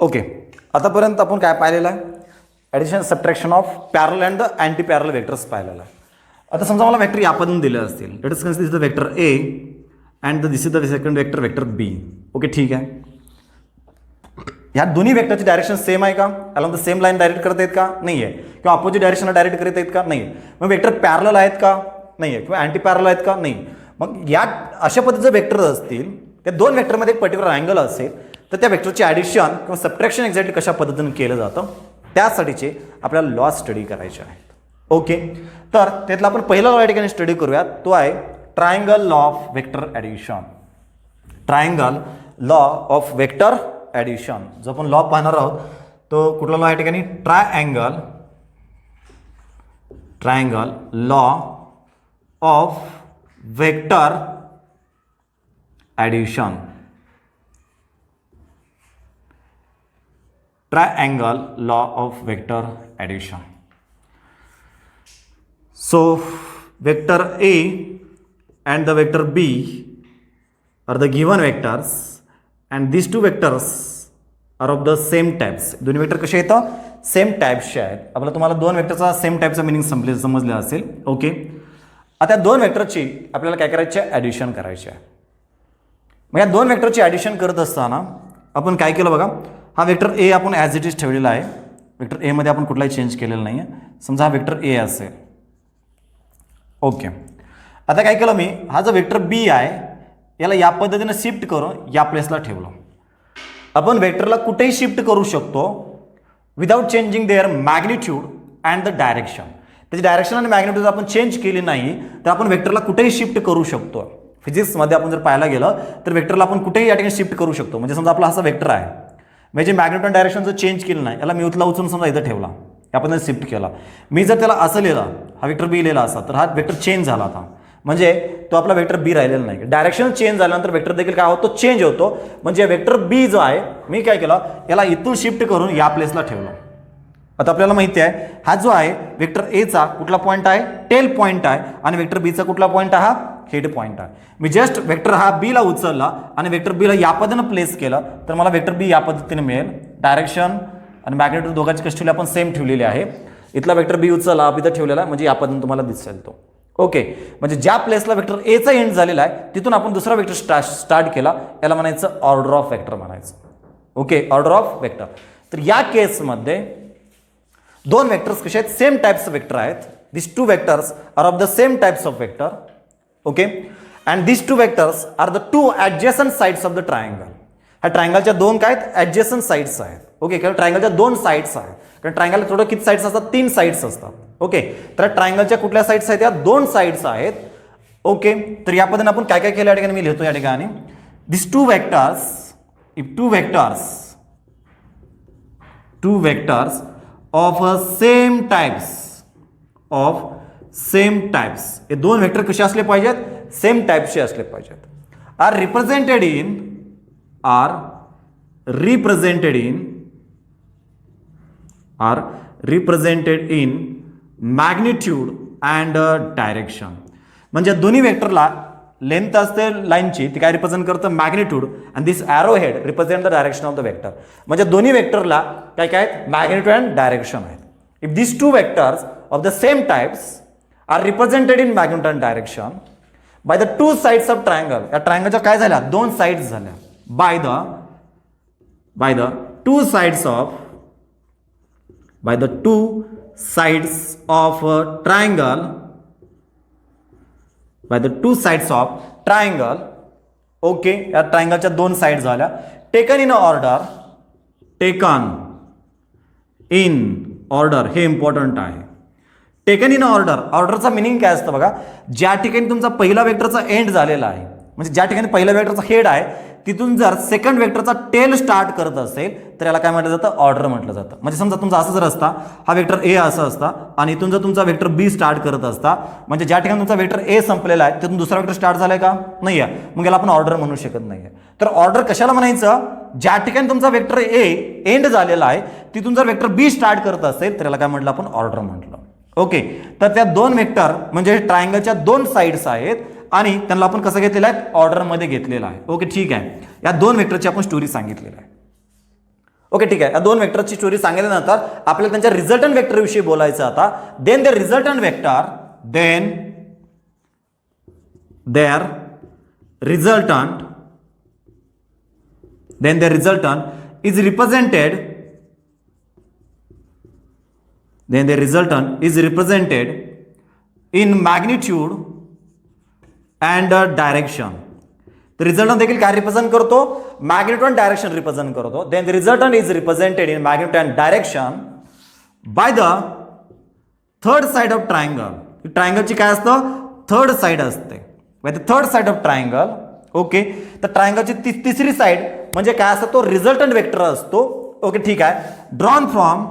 Okay, आतापर्यंत आपण काय पाहिलेलं आहे? Addition subtraction of parallel and the anti parallel vectors पाहिलेलं आहे. आता समजा मला वेक्टर यापासून दिले असतील. Let us consider the vector A and this is the second vector, vector B. Okay, ठीक आहे. ह्या दोन्ही वेक्टरची डायरेक्शन सेम आहे का? Along the same line direct करत आहेत का? नाही आहे. किंवा अपोजिट डायरेक्शनला डायरेक्ट करत आहेत का? नाही आहे. मग वेक्टर पॅरल आहेत का? नाही आहे. किंवा अँटी पॅरल आहेत का? नाही. मग या अशा पद्धतीचे वेक्टर असतील, त्या दोन वेक्टरमध्ये एक पर्टिक्युलर अँगल असेल, तर त्या वेक्टरचे ॲडिशन किंवा सबट्रॅक्शन एक्झॅक्टली कशा पद्धतीने केलं जातं त्यासाठीचे आपल्याला लॉ स्टडी करायचे आहेत. ओके, तर त्यातला आपण पहिला लॉ या ठिकाणी स्टडी करूयात. तो आहे triangle law of vector addition. Triangle law of vector addition जो आपण लॉ पाहणार आहोत तो कुठला लॉ या ठिकाणी? Triangle law of vector addition. Triangle law of vector addition. So vector A and the vector B are the given vectors and these two vectors are of the same types. दोन्ही vector कसे येतं? Same टाईप्सचे आहेत. आपल्याला तुम्हाला दोन वेक्टरचा same टाईपचा meaning समजले असेल. ओके, आता दोन वेक्टरची आपल्याला काय करायचे आहे? ॲडिशन करायचे आहे. मग या दोन वेक्टरची ॲडिशन करत असताना आपण काय केलं बघा. हा वेक्टर ए आपण ॲज इट इज ठेवलेला आहे. वेक्टर एमध्ये आपण कुठलाही चेंज केलेला नाही आहे. समजा हा वेक्टर ए असेल. ओके, आता काय केलं मी, हा जो वेक्टर बी आहे याला या पद्धतीने शिफ्ट करून या प्लेसला ठेवलं. आपण वेक्टरला कुठेही शिफ्ट करू शकतो without changing their magnitude and the direction. त्याची डायरेक्शन आणि मॅग्निट्यूड आपण चेंज केली नाही तर आपण वेक्टरला कुठेही शिफ्ट करू शकतो. फिजिक्समध्ये आपण जर पाहायला गेलं तर वेक्टरला आपण कुठेही या ठिकाणी शिफ्ट करू शकतो. म्हणजे समजा आपला असा वेक्टर आहे, म्हणजे मॅग्नेट डायरेक्शन जर चेंज केलं नाही, याला मी उचला उचलून समजा इथं ठेवला, आपण शिफ्ट केला. मी जर त्याला असं लिहिलं, हा वेक्टर बी लिहिला असा, तर हा वेक्टर चेंज झाला आता. म्हणजे तो आपला वेक्टर बी राहिलेला नाही. डायरेक्शन चेंज झाल्यानंतर वेक्टर देखील काय होतो? चेंज होतो. म्हणजे वेक्टर बी जो आहे मी काय केलं, याला इथून शिफ्ट करून या प्लेसला ठेवलं. आता आपल्याला माहिती आहे हा जो आहे वेक्टर एचा कुठला पॉईंट आहे? टेल पॉईंट आहे. आणि वेक्टर बीचा कुठला पॉईंट आहे? हा हेड पॉईंट आहे. मी जस्ट वेक्टर हा बीला उचलला आणि वेक्टर बीला या पद्धतीने प्लेस केलं तर मला वेक्टर बी या पद्धतीने मिळेल. डायरेक्शन आणि मॅग्नेट्यूड दोघांची कशी ठेवली? आपण सेम ठेवलेली आहे. इथला वेक्टर बी उचलला, इथं ठेवलेला, म्हणजे या पद्धतीने तुम्हाला दिसेल तो. ओके, म्हणजे ज्या प्लेसला वेक्टर एचा एंड झालेला आहे तिथून आपण दुसरा वेक्टर स्टार्ट केला, याला म्हणायचं ऑर्डर ऑफ वेक्टर म्हणायचं. Okay, order of vector. तर या केसमध्ये दोन वेक्टर्स कसे आहेत? सेम टाइप्स वेक्टर आहेत. This two vectors are of the same types of vector. Okay, and this two vectors are the two adjacent sides of the triangle. ह्या ट्रायंगलच्या दोन काय आहेत? ॲडजस्टंट साइड्स आहेत. ओके, कारण ट्रायंगलच्या दोन साइड्स आहेत. कारण ट्रायंगल थोडं किती साइड्स असतात? 3 साइड्स असतात. ओके, तर ट्रायंगलच्या कुठल्या साइड्स आहेत? या 2 साइड्स आहेत. ओके, तर या पद्धतीने आपण काय काय केलं या ठिकाणी मी लिहितो या ठिकाणी. This two vectors, if two vectors of same types, हे दोन वेक्टर कसे असले पाहिजेत? सेम टाइप्सचे असले पाहिजेत. Are represented in magnitude and direction. म्हणजे दोन्ही वेक्टरला लेंथ असते लाईनची, ती काय रिप्रेझेंट करतं? Magnitude. And this arrow head represent the direction of the vector. म्हणजे दोन्ही वेक्टरला काय काय आहेत? मॅग्निट्यूड अँड डायरेक्शन आहेत. If this two vectors of the same types are represented in magnitude and direction by the two sides of triangle. या ट्रायंगलच्या काय झाल्या? 2 साइड्स झाल्या. By the two sides of triangle. Okay, या ट्रायंगलच्या 2 side झाल्या. Taken in order, हे important आहे. टेकन इन ऑर्डरचा मिनिंग काय असतं बघा? ज्या ठिकाणी तुमचा पहिला वेक्टरचा एंड झालेला आहे, म्हणजे ज्या ठिकाणी पहिल्या वेक्टरचा हेड आहे तिथून जर सेकंड वेक्टरचा टेल स्टार्ट करत असेल तर याला काय म्हटलं जातं, ऑर्डर म्हटलं जातं. म्हणजे समजा तुमचा असं जर असता, हा वेक्टर ए असा असता आणि इथून जर तुमचा वेक्टर बी स्टार्ट करत असता, म्हणजे ज्या ठिकाणी तुमचा वेक्टर ए संपलेला आहे तिथून दुसरा वेक्टर स्टार्ट झालाय का, नाही आहे, मग याला आपण ऑर्डर म्हणू शकत नाहीये. तर ऑर्डर कशाला म्हणायचं, ज्या ठिकाणी तुमचा वेक्टर ए एंड झालेला आहे तिथून जर वेक्टर बी स्टार्ट करत असेल तर याला काय म्हटलं आपण, ऑर्डर म्हटलं. ओके, तर त्या दोन वेक्टर म्हणजे ट्रायंगलच्या दोन साइड्स आहेत आणि त्यांना आपण कसं घेतलेलं आहे, ऑर्डरमध्ये घेतलेलं आहे. ओके, ठीक आहे. या दोन वेक्टरची आपण स्टोरी सांगितलेली आहे. ओके, ठीक आहे. या दोन वेक्टरची स्टोरी सांगितल्यानंतर आपल्याला त्यांच्या रिझल्टंट वेक्टर विषयी बोलायचं आता. Then the resultant vector, then their resultant is represented in magnitude and direction. The resultant देखील काय रिप्रेझेंट करतो, मॅग्निट्यूड अँड डायरेक्शन रिप्रेझेंट करतो. Then the resultant is represented in magnitude and direction by the third side of triangle. ट्रायंगलची काय असतं, third side असते. By the third side of triangle. Okay, तर ट्रायंगलची तिसरी साइड म्हणजे काय असतं, तो रिझल्टंट वेक्टर असतो. ओके, ठीक आहे. Drawn from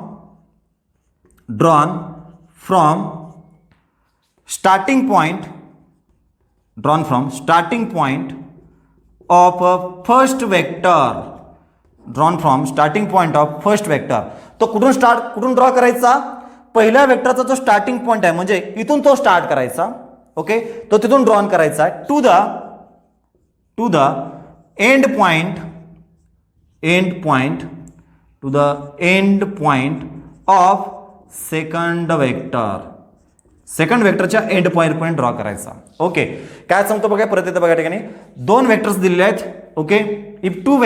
starting point of first vector. तो कुठून ड्रॉ करायचा, पहिल्या वेक्टरचा जो स्टार्टिंग पॉइंट आहे म्हणजे इथून तो स्टार्ट करायचा. ओके, तो तिथून ड्रॉन करायचा आहे to the end point of second वेक्टरच्या एंड पॉइंट ड्रॉ करायचा. ओके, काय सांगतो बघा, परत येतं बघा ठिकाणी दोन वेक्टर्स दिलेले आहेत. Okay, if two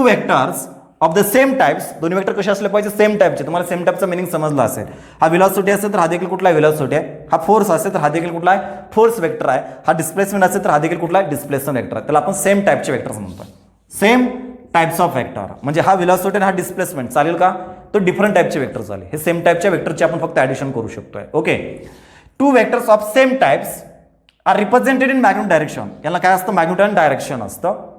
vectors of the same types, दोन्ही वेक्टर कसे असले पाहिजे, सेम टाइपचे. तुम्हाला सेम टाइपचा मिनिंग समजला असेल. हा व्हेलॉसिटी असेल तर हा देखील कुठला व्हेलॉसिटी आहे, हा फोर्स असेल तर हा देखील कुठला आहे, फोर्स वेक्टर आहे, हा डिस्प्लेसमेंट असेल तर हा देखील कुठला आहे, डिस्प्लेसमेंट वेक्टर आहे. त्याला आपण सेम टाइपचे वेक्टर्स म्हणतो. सेम टाइप्स ऑफ वेक्टर म्हणजे हा व्हेलॉसिटी आणि हा डिस्प्लेसमेंट चालेल का, तो डिफरंट टाइपचे वेक्टर झाले. हे सेम टाइपच्या वेक्टरचे आपण फक्त ऍडिशन करू शकतोय. Okay, two vectors of same types are represented in magnitude direction. याला काय असतं, मॅग्निट्यूड अँड डायरेक्शन असतं.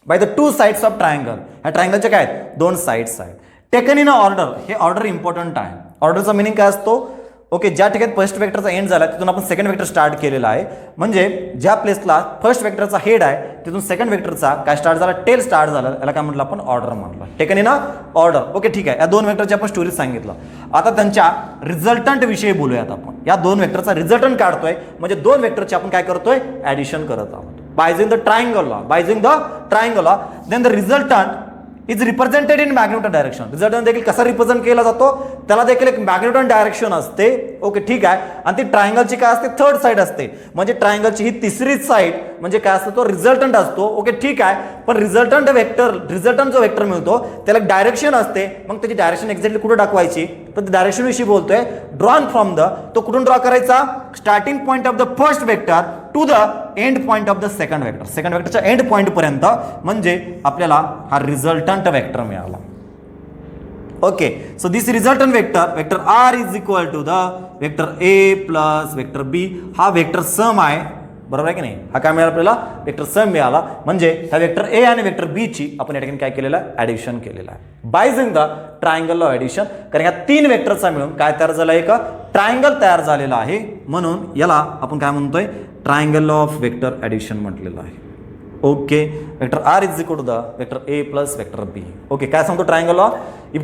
By the two sides of triangle. ह्या ट्रायंगलचे काय आहेत, दोन साइड्स आहेत. Taken in a order. हे ऑर्डर इम्पॉर्टंट आहे. ऑर्डरचा मिनिंग काय असतो, ओके, ज्या ठिकाणी फर्स्ट वेक्टरचा एंड झाला तिथून आपण सेकंड वेक्टर स्टार्ट केलेला आहे. म्हणजे ज्या प्लेसला फर्स्ट वेक्टरचा हेड आहे तिथून सेकंड वेक्टरचा काय स्टार्ट झाला, टेल स्टार्ट झाला, याला काय म्हटलं आपण, ऑर्डर म्हटलं. Taken in a order. Okay, ठीक आहे. या दोन वेक्टरची आपण स्टोरी सांगितलं. आता त्यांच्या रिझल्टंट विषयी बोलूयात आपण. या दोन वेक्टरचा रिझल्टंट काढतोय म्हणजे दोन वेक्टरची आपण काय करतोय, ऍडिशन करत आहोत. by using the triangle law, then the resultant is represented in magnitude direction. Resultant देखील कसा रिप्रेझेंट केला जातो, त्याला देखील एक मॅग्निट्यूड डायरेक्शन असते. ओके, ठीक आहे. आणि ती ट्रायंगलची काय असते, थर्ड साइड असते. म्हणजे ट्रायंगलची ही तिसरी साइड म्हणजे काय असतो, तो रिझल्टंट असतो. ओके, ठीक आहे. पण रिझल्टंट जो वेक्टर मिळतो त्याला डायरेक्शन असते. मग त्याची डायरेक्शन एक्झॅक्टली कुठे दाखवायची, तर डायरेक्शन विषयी बोलतोय. ड्रॉन फ्रॉम द, तो कुठून ड्रॉ करायचा, starting point of the first vector to the end point of the second वेक्टरच्या एंड पॉइंट पर्यंत. म्हणजे आपल्याला हा रिझल्टंट वेक्टर मिळाला. Okay, so this resultant vector R is equal to the vector A plus vector B. हा vector सम आहे, बरोबर आहे की नाही. हा काय मिळाला आपल्याला, वेक्टर सम मिळाला. म्हणजे ह्या वेक्टर ए आणि वेक्टर बी ची आपण या ठिकाणी काय केलेलं आहे, ऍडिशन केलेलं आहे bye using the triangle of addition. कारण या तीन वेक्टरचा मिळून काय तयार झाला, एक ट्रायंगल तयार झालेला आहे. म्हणून याला आपण काय म्हणतोय, ट्रायंगल ऑफ वेक्टर ऍडिशन म्हटलेलं आहे. Okay, vector R is equal to the vector A plus vector B. Okay, काय सांगतो triangle law, if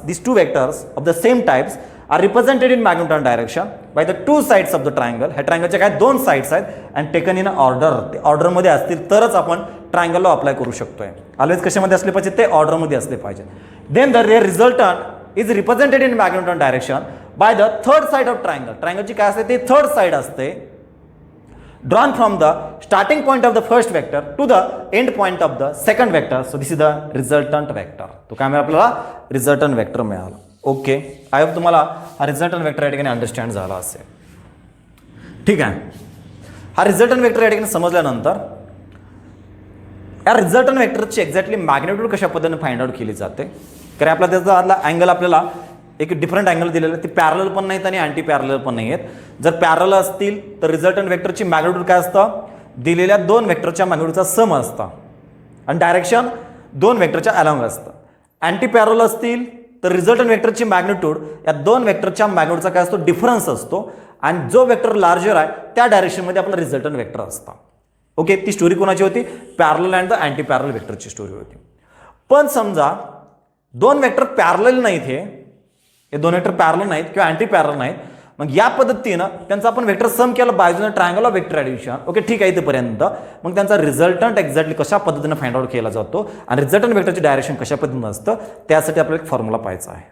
these two vectors of the same types are represented in magnitude and direction by the two sides of the triangle. ह्या ट्रायंगलच्या काय दोन sides आहेत and taken in order. ते ऑर्डरमध्ये असतील तरच आपण ट्रायंगल लॉ अप्लाय करू शकतोय. ऑलवेज कशामध्ये असले पाहिजे, ते ऑर्डरमध्ये असले पाहिजे. Then the resultant is represented in magnitude and direction by the third side of triangle. ट्रायंगलची काय असते, ते थर्ड साइड असते. drawn from the starting point of the first vector to the end point of the second vector. So this is the resultant vector. तो काय मिळाला आपल्याला, resultant vector मिळाला. ओके, आय होप तुम्हाला हा रिझल्टंट वेक्टर या ठिकाणी अंडरस्टँड झाला असेल. ठीक आहे. हा रिझल्टंट वेक्टर या ठिकाणी समजल्यानंतर या रिझल्टंट वेक्टरची एक्झॅक्टली मॅग्निट्यूड कशा पद्धतीने फाइंड आउट केली जाते. कारण आपला त्याचा आतला अँगल आपल्याला एक डिफरंट अँगल दिलेला आहे. ते पॅरलल पण नाहीत आणि अँटी पॅरलल पण नाही आहेत. जर पॅरलल असतील तर रिझल्टंट वेक्टरची मॅग्निट्यूड काय असतं, दिलेल्या दोन वेक्टरच्या मॅग्निट्यूडचा सम असतं आणि डायरेक्शन दोन वेक्टरच्या अलॉंग असतं. अँटी पॅरल असतील तर रिझल्टंट वेक्टरची मॅग्निट्यूड या दोन वेक्टरच्या मॅग्निट्यूडचा काय असतो, डिफरन्स असतो आणि जो वेक्टर लार्जर आहे त्या डायरेक्शनमध्ये आपला रिझल्टंट वेक्टर असतं. ओके, ती स्टोरी कोणाची होती, पॅरल अँड द अँटी पॅरल वेक्टरची स्टोरी होती. पण समजा दोन वेक्टर पॅरल नाहीत, हे दोन वेक्टर पॅरल नाहीत किंवा अँटी पॅरल नाहीत, मग या पद्धतीनं त्यांचा आपण वेक्टर सम केला by using triangle of vector addition. Okay ठीक आहे इथेपर्यंत. मग त्यांचा रिझल्टंट एक्झॅक्टली कशा पद्धतीनं फाइंड आउट केला जातो आणि रिझल्टंट वेक्टरची डायरेक्शन कशा पद्धतीनं असतं त्यासाठी आपल्याला एक फॉर्म्युला पाहायचा आहे.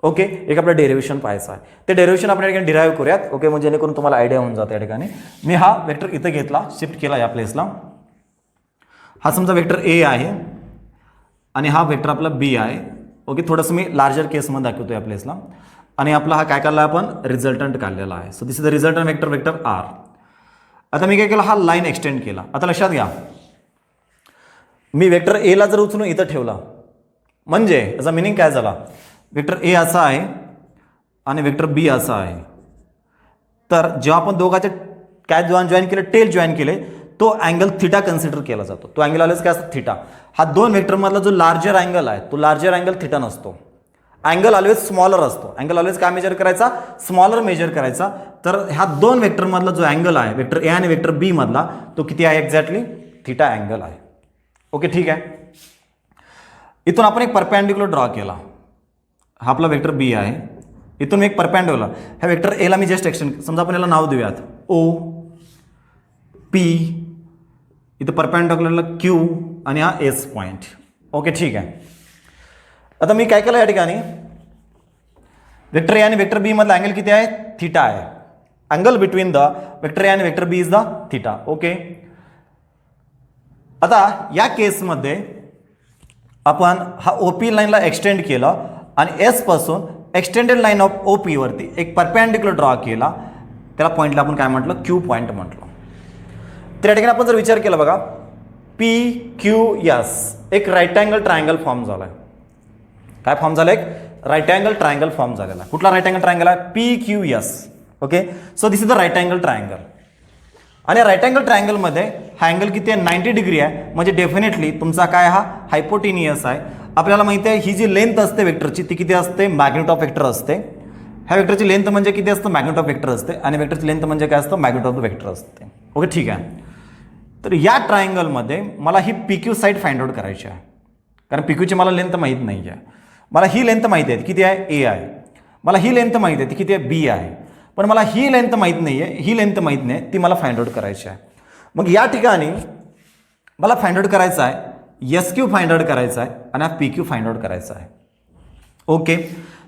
ओके, एक आपलं डेरिव्हेशन पाहायचं आहे. ते डेरिव्हेशन आपण या ठिकाणी डिराईव्ह करूयात. ओके, म्हणजे जेणेकरून तुम्हाला आयडिया होऊन जातं. या ठिकाणी मी हा वेक्टर इथं घेतला, शिफ्ट केला या प्लेसला. हा समजा वेक्टर ए आहे आणि हा वेक्टर आपला बी आहे. ओके, थोडंसं मी लार्जर केसमध्ये दाखवतो या प्लेसला. आणि आपला हा काय काढला आपण, रिझल्टंट काढलेला आहे. So this is the resultant vector, vector R. आता मी काय केलं, हा लाईन एक्सटेंड केला. आता लक्षात घ्या, मी वेक्टर एला जर उचलून इथं ठेवला म्हणजे याचा मिनिंग काय झाला, वेक्टर ए असा आहे आणि वेक्टर बी असा आहे. तर जेव्हा आपण दोघांचे काय जॉईन केले, टेल जॉईन केले, तो अँगल थिटा कन्सिडर केला जातो. तो अँगल आलेच काय असतो, थिटा. हा दोन वेक्टरमधला जो लार्जर अँगल आहे तो लार्जर अँगल थिटा नसतो. अँगल ऑलवेज स्मॉलर असतो. अँगल ऑलवेज काय मेजर करायचा, स्मॉलर मेजर करायचा. तर ह्या दोन वेक्टरमधला जो अँगल आहे वेक्टर ए आणि वेक्टर बी मधला तो किती आहे, एक्झॅक्टली थिटा अँगल आहे. ओके ठीक आहे. इथून आपण एक परपेंडिक्युलर ड्रॉ केला. हा आपला वेक्टर बी आहे. इथून मी एक परपेंडिक्युलर, ह्या वेक्टर एला मी जस्ट एक्सटेंड, समजा आपण याला नाव देऊयात ओ पी, इथं परपेंडिक्युलरला क्यू आणि हा एस पॉईंट. ओके ठीक आहे. आता मी काय केलं या ठिकाणी, वेक्टर ए आणि वेक्टर बी मधला अँगल किती आहे, थिटा आहे. Angle between the vector A आणि vector B is the theta. Okay, आता या केसमध्ये आपण हा ओपी लाईनला एक्सटेंड केलं आणि एस पासून एक्सटेंडेड लाईन ऑफ ओपी वरती एक परपेंडिक्युलर ड्रॉ केला. त्याला पॉईंटला आपण काय म्हटलं, क्यू पॉईंट म्हटलं. तर या ठिकाणी आपण जर विचार केला बघा, पी क्यू एस एक राईट अँगल ट्रायंगल फॉर्म झाला आहे. काय फॉर्म झालं, एक राईट अँगल ट्रायंगल फॉर्म झालेला आहे. कुठला राईट अँगल ट्रायंगल आहे, P Q S. Okay, so this is the right angle triangle. आणि राईट अँगल ट्रायंगलमध्ये हा अँगल किती आहे, 90 डिग्री आहे. म्हणजे डेफिनेटली तुमचा काय हा हायपोटिनियस आहे. आपल्याला माहिती आहे ही जी लेंथ असते वेक्टरची ती किती असते, मॅग्निट्यूड ऑफ वेक्टर असते. ह्या वेक्टरची लेंथ म्हणजे किती असतं, मॅग्निट्यूड ऑफ वेक्टर असते. आणि वेक्टरची लेंथ म्हणजे काय असतं, मॅग्निट्यूड ऑफ द वेक्टर असते. ओके ठीक आहे. तर या ट्रायंगलमध्ये मला ही P Q side find out करायची आहे. कारण पी क्यूची मला लेंथ माहीत नाही आहे. मला ही लेंथ माहिती आहे किती आहे, ए आहे. मला ही लेंथ माहिती आहे ती किती आहे, बी आहे. पण मला ही लेंथ माहीत नाही आहे, ही लेंथ माहीत नाही, ती मला फाइंड आउट करायची आहे. मग या ठिकाणी मला फाइंड आउट करायचा आहे, एस क्यू फाइंड आउट करायचा आहे आणि हा पी क्यू फाइंड आउट करायचा आहे. ओके,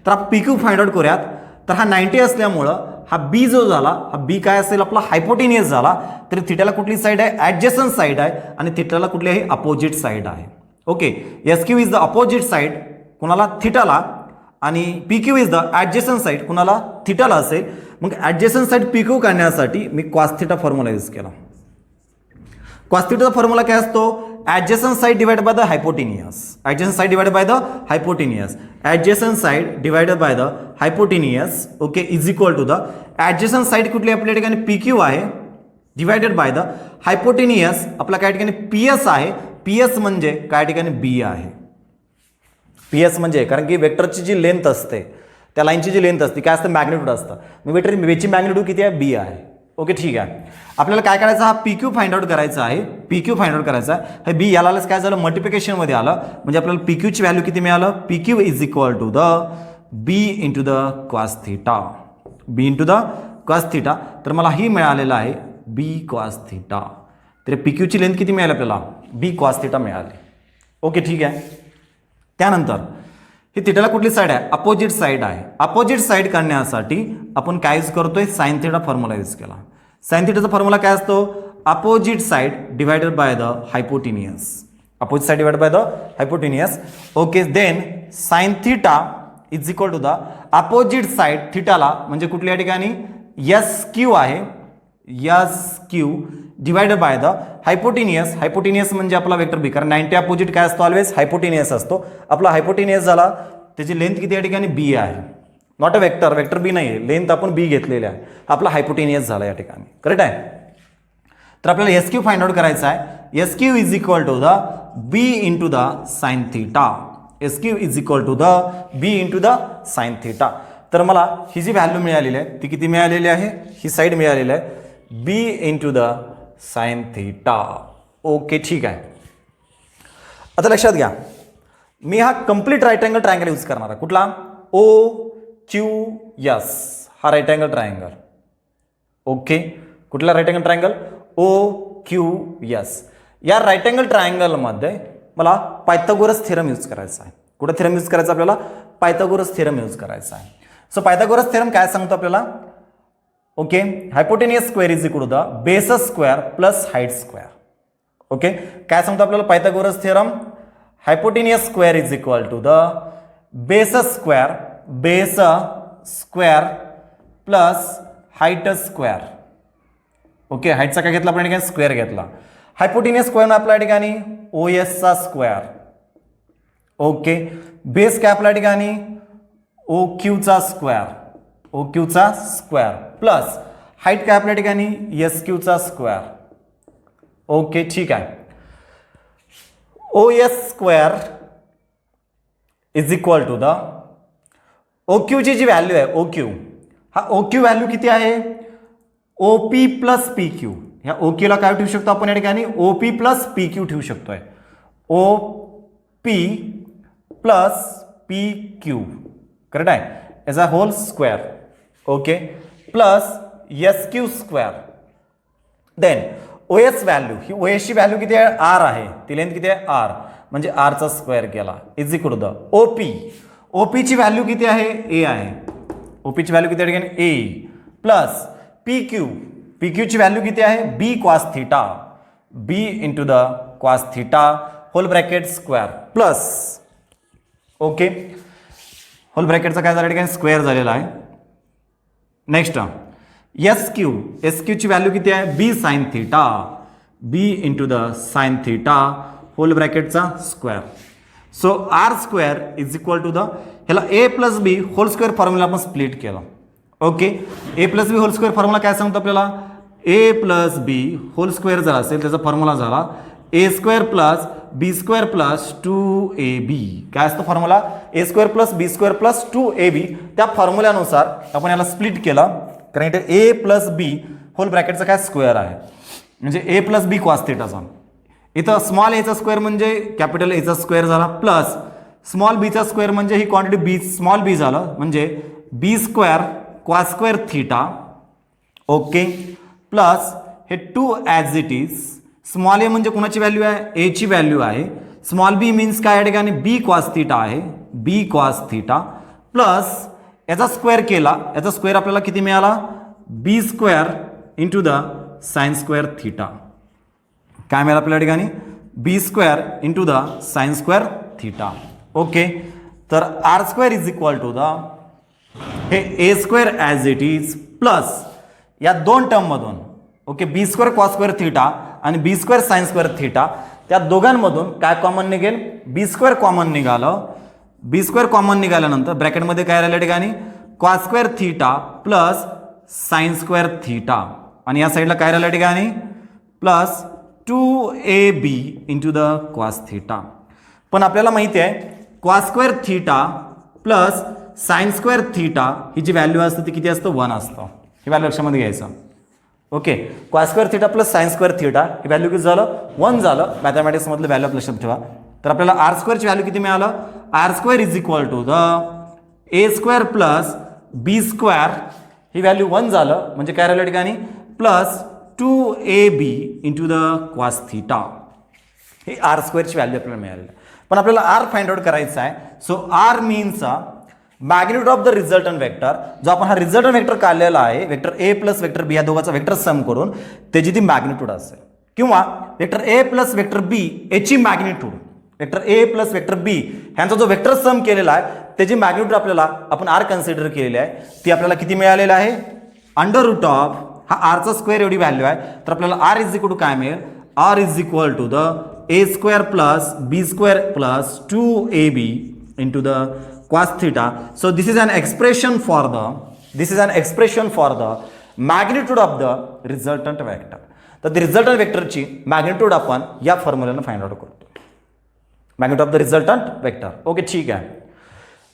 तर हा पी क्यू फाइंड आउट करूयात. तर हा 90 असल्यामुळं हा बी जो झाला, हा बी काय असेल आपला हायपोटिनियस झाला. तर थिटाला कुठली साईड आहे, ॲडजस्टंट साईड आहे आणि थिटाला कुठली आहे, अपोजिट साईड आहे. Okay, S Q is the opposite side कुणाला, थिटाला. आणि P Q is the adjacent side कुणाला, थिटाला असेल. मग ॲडजस्टंट साईड पी क्यू काढण्यासाठी मी कॉस थिटा फॉर्म्युला यूज केला. कॉस थिटाचा फॉर्म्युला काय असतो, adjacent side divided by the hypotenuse. Adjacent side divided by the hypotenuse. Adjacent side divided by the hypotenuse. Okay, is equal to the adjacent side कुठली आपल्या ठिकाणी P Q आहे divided by the hypotenuse आपला काय ठिकाणी P S आहे. P S म्हणजे काय ठिकाणी बी आहे. पी एस म्हणजे कारण की वेक्टरची जी लेंथ असते त्या लाईनची जी लेंथ असते काय असतं, मॅग्निट्यूड असतं. मग वेक्टर बेची मॅग्निट्यूड किती आहे, बी आहे. ओके ठीक आहे. आपल्याला काय करायचं, हा पी क्यू फाइंड आउट करायचा आहे. पी क्यू फाइंड आउट करायचा आहे. हे बी याला काय झालं, मल्टिप्लिकेशनमध्ये आलं. म्हणजे आपल्याला पी क्यूची व्हॅल्यू किती मिळालं, P Q is equal to the B into the cos theta. B into the cos theta. तर मला ही मिळालेलं आहे बी कॉस थिटा. तर पी क्यूची लेंथ किती मिळाली आपल्याला, बी कॉस थिटा मिळाली. ओके ठीक आहे. त्यानंतर ही थिटाला कुठली साईड आहे, अपोजिट साईड आहे. अपोजिट साईड काढण्यासाठी आपण काय यूज करतोय, साइन थिटा फॉर्म्युला यूज केला. साइन थिटाचा फॉर्म्युला काय असतो, opposite side divided by the hypotenuse. Opposite side divided by the hypotenuse. Okay, then sine theta is equal to the opposite side थिटाला म्हणजे कुठल्या ठिकाणी एस क्यू आहे, S Q divided by the hypotenuse. Hypotenuse म्हणजे आपला vector बी, कारण 90 opposite काय असतो, ऑलवेज हायपोटिनियस असतो. आपला हायपोटिनियस झाला, त्याची लेंथ किती या ठिकाणी बी आहे. नॉट अ वेक्टर, वेक्टर बी नाही आहे, लेंथ आपण बी घेतलेली आहे. आपला हायपोटिनियस झाला या ठिकाणी, करेक्ट आहे. तर आपल्याला एस क्यू फाइंड आउट करायचा आहे. S Q is equal to the B into the sine theta. S Q is equal to the B into the sine theta. तर मला ही जी व्हॅल्यू मिळालेली आहे ती किती मिळालेली आहे, ही साईड मिळालेली आहे B into the sine theta. Okay ठीक आहे. आता लक्षात घ्या, मी हा complete right angle triangle use करणार आहे. कुठला? ओ क्यू एस, हा राईट अँगल ट्रायंगल. ओके, कुठला right angle triangle? O Q S. या राईट अँगल ट्रायंगलमध्ये मला पायथागोरस थेरम यूज करायचा आहे. कुठं थेरम यूज करायचा आपल्याला? पायथागोरस थेरम यूज करायचा आहे. सो पायथागोरस थेरम काय सांगतो आपल्याला? Okay, hypotenuse square is equal to the base square plus height square. Okay, काय सांगतो आपल्याला Pythagoras theorem? Hypotenuse square is equal to the base square plus height square. Okay, हाईटचा काय घेतला आपण ठिकाणी? स्क्वेअर घेतला. हायपोटेनियस स्क्वेअर आपल्या ठिकाणी ओ एसचा स्क्वेअर. ओके, बेस काय आपल्या ठिकाणी? ओ क्यूचा स्क्वेअर, ओ क्यूचा स्क्वेअर प्लस हाईट काय आपल्या ठिकाणी? एस क्यूचा स्क्वेअर. ओके ठीक आहे. O S square is equal to the O क्यूची जी व्हॅल्यू आहे ओ क्यू, हा ओ क्यू व्हॅल्यू किती आहे? O P plus P Q. ह्या ओ क्यूला काय ठेवू शकतो आपण या ठिकाणी? O P plus P Q ठेवू शकतोय. ओ P plus P Q, correct आहे, as a whole square. Okay, plus S Q square. Then O S value, ही ओ एसची व्हॅल्यू किती आहे? आर आहे. ती लेंथ किती आहे? आर, म्हणजे आरचा स्क्वेअर केला is equal to the O P. O पीची व्हॅल्यू किती आहे? ए आहे. ओ पीची व्हॅल्यू किती आहे ठिकाणी? A plus P Q. P क्यूची व्हॅल्यू किती आहे? B cos theta. B into the cos theta whole bracket square plus. Okay, whole ब्रॅकेटचा काय झाला ठिकाणी? स्क्वेअर झालेला आहे. Next S Q. एस क्यूची व्हॅल्यू किती आहे? B sine theta. B into the sine theta whole ब्रॅकेटचा square. So R square is equal to the, ह्याला A plus B whole square formula आपण स्प्लिट केला. ओके, ए plus B whole square formula काय सांगतो आपल्याला? ए plus B whole square जर असेल त्याचा फॉर्म्युला झाला ए square plus B square plus 2ab. काय असतो फॉर्म्युला? ए square plus B square plus 2ab. त्या फॉर्म्युल्यानुसार आपण याला स्प्लिट केलं, कारण इथे ए प्लस बी होल ब्रॅकेटचा काय स्क्वेअर आहे, म्हणजे ए प्लस बी कॉस थिटाचा. इथं स्मॉल एचा स्क्वेअर म्हणजे कॅपिटल एचा स्क्वेअर झाला प्लस स्मॉल बीचा स्क्वेअर म्हणजे ही क्वांटिटी बी स्मॉल बी झालं, म्हणजे B square cos square theta. Okay, plus हे 2 as it is. Small A म्हणजे कोणाची व्हॅल्यू आहे? एची व्हॅल्यू आहे. स्मॉल बी मीन्स काय या ठिकाणी? बी कॉस थिटा आहे, बी कॉस थिटा प्लस याचा स्क्वेअर केला, याचा स्क्वेअर आपल्याला किती मिळाला? B square into the sine square theta. काय मिळालं आपल्या ठिकाणी? B square into the sine square theta. Okay, तर R square is equal to the हे A square as it is plus या दोन टर्ममधून, okay, B square cos square theta आणि B square sine square theta, त्या दोघांमधून काय common निघेल? बी स्क्वेअर कॉमन निघालं. बी स्क्वेअर कॉमन निघाल्यानंतर ब्रॅकेटमध्ये काय राहिल्या ठिकाणी? Cos square theta plus sine square theta, आणि या साईडला काय राहिल्या ठिकाणी? Plus 2ab into the cos theta. पण आपल्याला माहिती आहे cos square theta plus sine square theta ही जी व्हॅल्यू असते ती किती असतं? 1 असतं. ही व्हॅल्यू लक्षामध्ये घ्यायचं. Okay, cos square theta plus sine square theta ही व्हॅल्यू किती झालं? 1 झालं. मॅथमॅटिक्समधलं व्हॅल्यू लक्षात ठेवा. तर आपल्याला आर स्क्वेअरची व्हॅल्यू किती मिळालं? R square is equal to the A square plus B square, ही व्हॅल्यू 1 झालं, म्हणजे काय राहिलं ठिकाणी? Plus 2ab into the cos theta. ही आर स्क्वेअरची व्हॅल्यू आपल्याला मिळाली. पण आपल्याला आर फाइंड आउट करायचा आहे. So R means magnitude of the resultant vector. जो आपण हा रिझल्टंट वेक्टर काढलेला आहे, vector A plus vector B या दोघांचा वेक्टर सम करून त्याची ती मॅग्निट्यूड असेल, किंवा vector A plus vector B याची magnitude, vector A plus vector B ह्यांचा जो वेक्टर सम केलेला आहे त्याची मॅग्निट्यूड आपल्याला आपण आर कन्सिडर केलेली आहे. ती आपल्याला किती मिळालेलं आहे? अंडर रूट ऑफ हा आरचा स्क्वेअर एवढी व्हॅल्यू आहे. तर आपल्याला आर इज इक्वल टू काय मिळेल? R is equal to the A square plus B square plus 2ab into the cos theta. So this is an expression for the magnitude of the resultant vector. तर resultant वेक्टरची magnitude आपण या फॉर्म्युल्यानं find out करतो. Magnitude of the resultant vector. Okay ठीक आहे.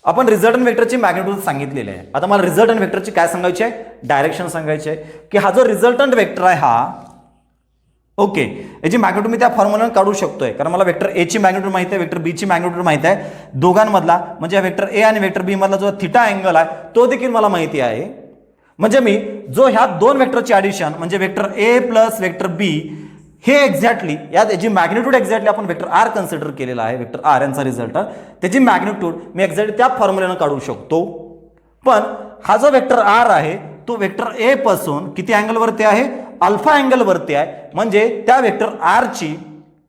आपण resultant वेक्टरची magnitude सांगितलेली आहे. आता मला रिझल्टंट वेक्टरची काय सांगायची आहे, डायरेक्शन सांगायची आहे की हा जो रिझल्टंट वेक्टर आहे हा, ओके, याची मॅग्निट्यूड मी त्या फॉर्म्युल्यानं काढू शकतोय कारण मला वेक्टर ए ची मॅग्निट्यूड माहिती आहे, वेक्टर बी ची मॅग्निट्यूड माहिती आहे, दोघांमधला म्हणजे वेक्टर ए आणि वेक्टर बी मधला जो थिटा अँगल आहे तो देखील मला माहिती आहे. म्हणजे मी जो ह्या दोन वेक्टरची ॲडिशन म्हणजे वेक्टर ए प्लस वेक्टर बी हे एक्झॅक्टली याची मॅग्निट्यूड एक्झॅक्टली आपण वेक्टर आर कन्सिडर केलेला आहे, वेक्टर आर यांचा रिझल्ट, त्याची मॅग्निट्यूड मी एक्झॅक्टली त्या फॉर्म्युल्यानं काढू शकतो. पण हा जो वेक्टर आर आहे तो वेक्टर ए पासून किती अँगल वरती आहे, अल्फा अँगल वरती आहे. म्हणजे त्या वेक्टर आर ची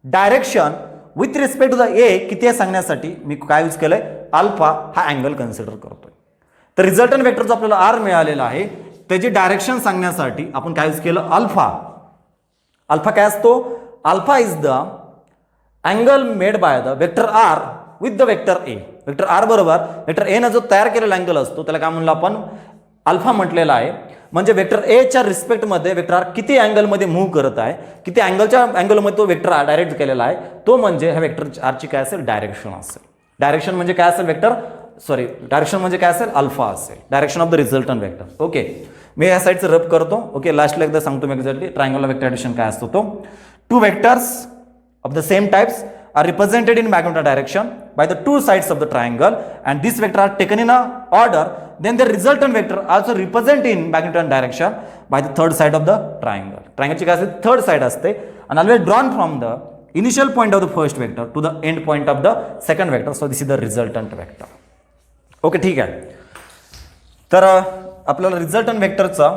direction with respect to the A किती आहे सांगण्यासाठी मी काय यूज केलंय, अल्फा हा अँगल कन्सिडर करतोय. तर रिझल्टंट वेक्टर जो आपल्याला आर मिळालेला आहे त्याची डायरेक्शन सांगण्यासाठी आपण काय यूज केलं, अल्फा. अल्फा काय असतो, alpha is the angle made by the vector R with the vector A. Vector R बरोबर वेक्टर ए न जो तयार केलेला अँगल असतो त्याला काय म्हणलं आपण, अल्फा म्हटलेला आहे. म्हणजे वेक्टर ए च्या रिस्पेक्टमध्ये वेक्टर आर किती अँगलमध्ये मूव्ह करत आहे, किती अँगलमध्ये तो वेक्टर आर डायरेक्ट केलेला आहे, तो म्हणजे ह्या वेक्टर आरची काय असेल, डायरेक्शन असेल. डायरेक्शन म्हणजे काय असेल, डायरेक्शन म्हणजे काय असेल, अल्फा असेल. Direction of the resultant vector. Okay, मी या साईडचं रब करतो. ओके, लास्टला एकदा सांगतो मी एक्झॅक्टली ट्रायंगुलर वेक्टर ॲडिशन काय असतो तो. Two vectors of the same types are represented in magnitude direction by the two sides of the triangle and this vector are taken in a order, then the resultant vector also represent in magnitude and direction by the third side of the triangle. Triangle ची काय असते, third side असते and always drawn from the initial point of the first vector to the end point of the second vector. So this is the resultant vector. Okay ठीक आहे. तर आपल्याला resultant वेक्टरचा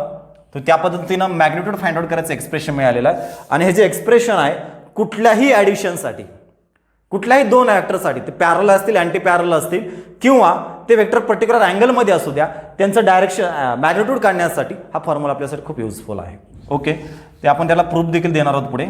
तर त्या पद्धतीनं मॅग्निट्यूड फाइंड आउट करायचं एक्सप्रेशन मिळालेलं आहे आणि हे जे एक्सप्रेशन आहे कुठल्याही ॲडिशनसाठी, कुठल्याही दोन वेक्टरसाठी, ते पॅरल असतील अँटी पॅरल असतील किंवा ते वेक्टर पर्टिक्युलर अँगलमध्ये असू द्या, त्यांचं डायरेक्शन मॅग्निट्यूड काढण्यासाठी हा फॉर्म्युला आपल्यासाठी खूप युजफुल आहे. ओके, ते आपण त्याला प्रूफ देखील देणार आहोत पुढे.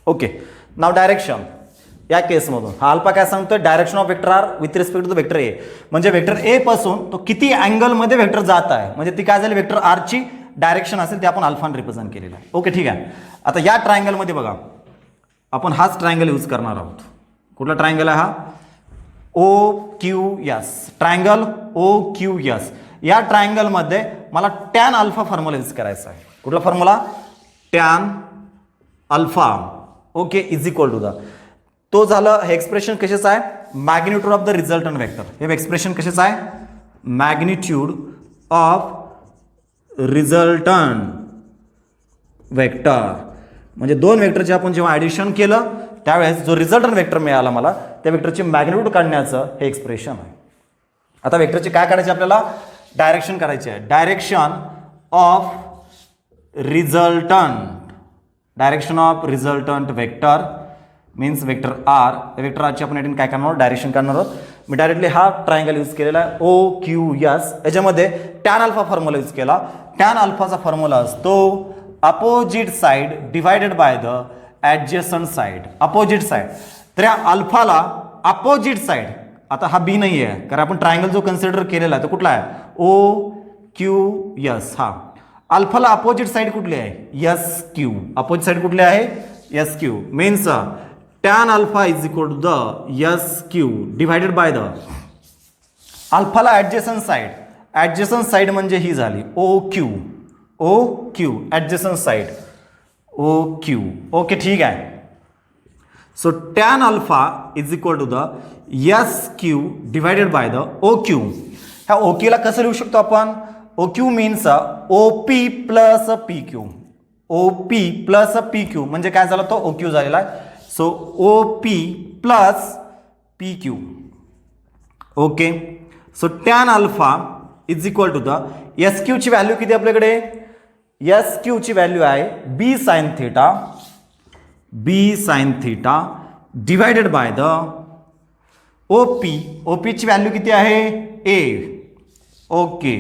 ओके, नाव डायरेक्शन या केसमधून हा अल्फा काय सांगतोय, direction of vector R with respect to the vector A. म्हणजे वेक्टर ए पासून तो किती अँगलमध्ये वेक्टर जात आहे, म्हणजे ती काय झाली, वेक्टर आर ची डायरेक्शन असेल ते आपण अल्फाने रिप्रेझेंट केलेलं आहे. ओके ठीक आहे. आता या ट्रायंगलमध्ये बघा आपण हाच ट्रायंगल यूज करणार आहोत. कुठला ट्रायंगल आहे हा, O Q S. Triangle O Q S. या ट्रायंगलमध्ये मला टॅन अल्फा फॉर्म्युला यूज करायचा आहे. कुठला formula, tan alpha. Okay, is equal to the, तो झालं हे एक्सप्रेशन कशाचं आहे, magnitude of the resultant vector. हे एक्सप्रेशन कशाचं आहे, मॅग्निट्यूड ऑफ रिझल्टंट वेक्टर. म्हणजे दोन वेक्टरचे आपण जेव्हा ॲडिशन केलं त्यावेळेस जो रिझल्टंट वेक्टर मिळाला मला त्या वेक्टरची मॅग्निट्यूड काढण्याचं हे एक्सप्रेशन आहे. आता वेक्टरची काय काढायची आपल्याला, डायरेक्शन करायची आहे. Direction of resultant, direction of resultant vector means vector R. Vector आरची आपण काय करणार आहोत, डायरेक्शन करणार आहोत. मी डायरेक्टली हा ट्रायंगल यूज केलेला आहे ओ क्यू एस. याच्यामध्ये टॅन अल्फा फॉर्म्युला यूज केला. टॅन अल्फाचा फॉर्म्युला असतो opposite side divided by the adjacent side. Opposite side, तर या अल्फाला अपोजिट साइड, आता हा बी नाही आहे कारण आपण ट्रायंगल जो कन्सिडर केलेला आहे तो कुठला आहे, ओ क्यू एस. हा अल्फाला अपोजिट साइड कुठली आहे, एस क्यू. अपोजिट साइड कुठली आहे, S Q. Means tan alpha is equal to the s q divided by the अल्फाला ॲडजसंट साइड. ॲडजसंट साइड म्हणजे ही झाली O Q. O Q adjacent side O Q. Okay ठीक आहे. So tan alpha is equal to the S Q divided by the O Q. ह्या O क्यूला कसं लिहू शकतो आपण, O Q means O P plus P Q. O P plus P Q म्हणजे काय झालं, तो ओ क्यू झालेला आहे. So O P plus P Q. Okay, so tan alpha is equal to the S Q ची value किती आपल्याकडे, S Q ची व्हॅल्यू आहे B sine theta. B sine theta divided by the O P. O P ची value किती आहे, A. Okay,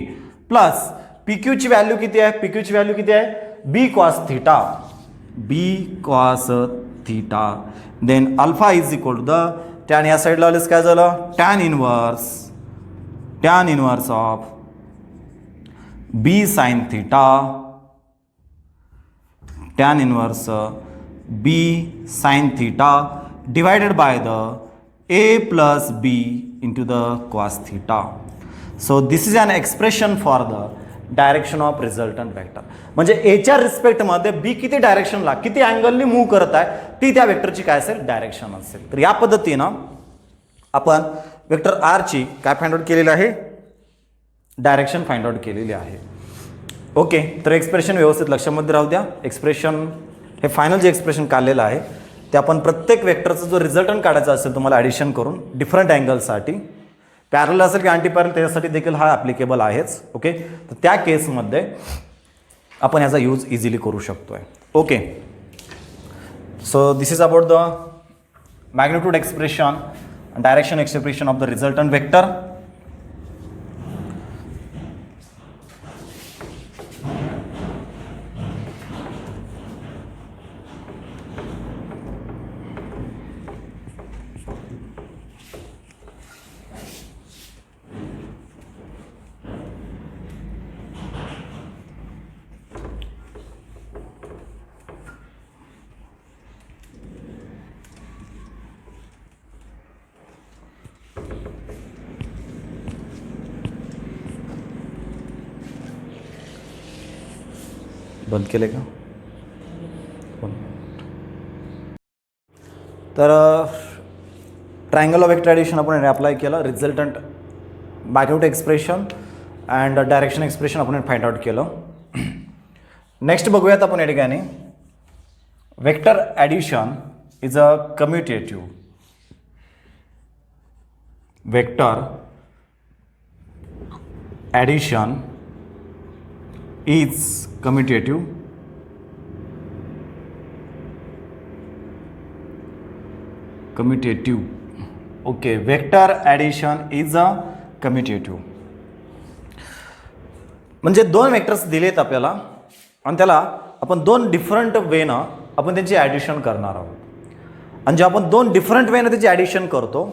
plus P Q ची value किती आहे, पी क्यू ची व्हॅल्यू किती आहे, B cos theta. B cos theta, then alpha is equal to the tan, या साईडला आलेस काय झालं, tan inverse of B sine theta, tan inverse B sine theta divided by the a plus b into the cos theta. So this is an expression for the direction of resultant vector. म्हणजे एच्या रिस्पेक्टमध्ये बी किती डायरेक्शनला किती अँगलनी move करत आहे ती त्या वेक्टरची काय असेल, डायरेक्शन असेल. तर या पद्धतीनं आपण वेक्टर आर ची काय फाइंड आउट केलेलं आहे, डायरेक्शन फाइंड आउट केलेली आहे. ओके, तर एक्सप्रेशन व्यवस्थित लक्षामध्ये राहू द्या. एक्सप्रेशन हे फायनल जे एक्सप्रेशन काढलेलं आहे ते आपण प्रत्येक वेक्टरचा जो रिझल्टंट काढायचा असेल तुम्हाला ॲडिशन करून डिफरंट अँगलसाठी, पॅरल असेल की अँटी पॅरल त्याच्यासाठी देखील हा ॲप्लिकेबल आहेच. ओके, तर त्या केसमध्ये आपण याचा यूज इझिली करू शकतो आहे. Okay, so this is about the magnitude expression, direction expression of the resultant vector. बंद केले का? तर ट्रायंगल ऑफ वेक्टर ॲडिशन आपण अप्लाय केलं, resultant magnitude expression and direction expression आपण फाइंड आउट केलं. नेक्स्ट बघूयात आपण या ठिकाणी vector addition is a commutative. Vector addition is commutative. Okay, vector addition is a commutative. म्हणजे दोन वेक्टर्स दिलेत आपल्याला आणि त्याला आपण दोन डिफरंट वेनं आपण त्यांची ॲडिशन करणार आहोत. आणि जेव्हा आपण दोन डिफरंट वेनं त्याची ॲडिशन करतो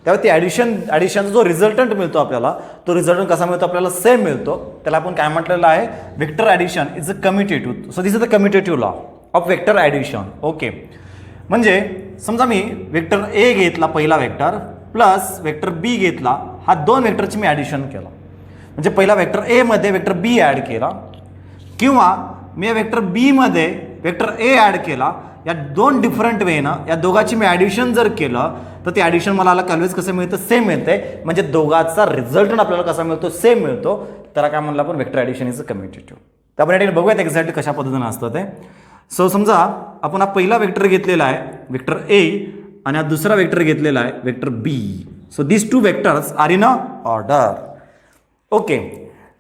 तेव्हा ती ॲडिशनचा जो रिझल्टंट मिळतो आपल्याला, तो रिझल्टंट कसा मिळतो आपल्याला, सेम मिळतो. त्याला आपण काय म्हटलेलं आहे, vector addition is a commutative. So this is the commutative law of vector addition. Okay, म्हणजे समजा मी वेक्टर ए घेतला पहिला वेक्टर प्लस वेक्टर बी घेतला, हा दोन वेक्टरची मी ॲडिशन केलं. म्हणजे पहिला वेक्टर ए मध्ये वेक्टर बी ॲड केला किंवा मी वेक्टर बी मध्ये वेक्टर ए ॲड केला. या दोन डिफरंट वेनं या दोघांची मी ॲडिशन जर केलं तर ते ॲडिशन मला ऑलवेज कसं मिळतं, सेम मिळते. म्हणजे दोघांचा रिझल्टंट आपल्याला कसा मिळतो, सेम मिळतो. त्याला काय म्हणलं आपण, vector addition is a commutative. तर आपण या ठिकाणी बघूयात एक्झॅक्टली कशा पद्धतीनं असतं ते. सो समजा आपण हा पहिला वेक्टर घेतलेला आहे वेक्टर ए आणि हा दुसरा वेक्टर घेतलेला आहे vector B. So this two vectors are in a order. Okay,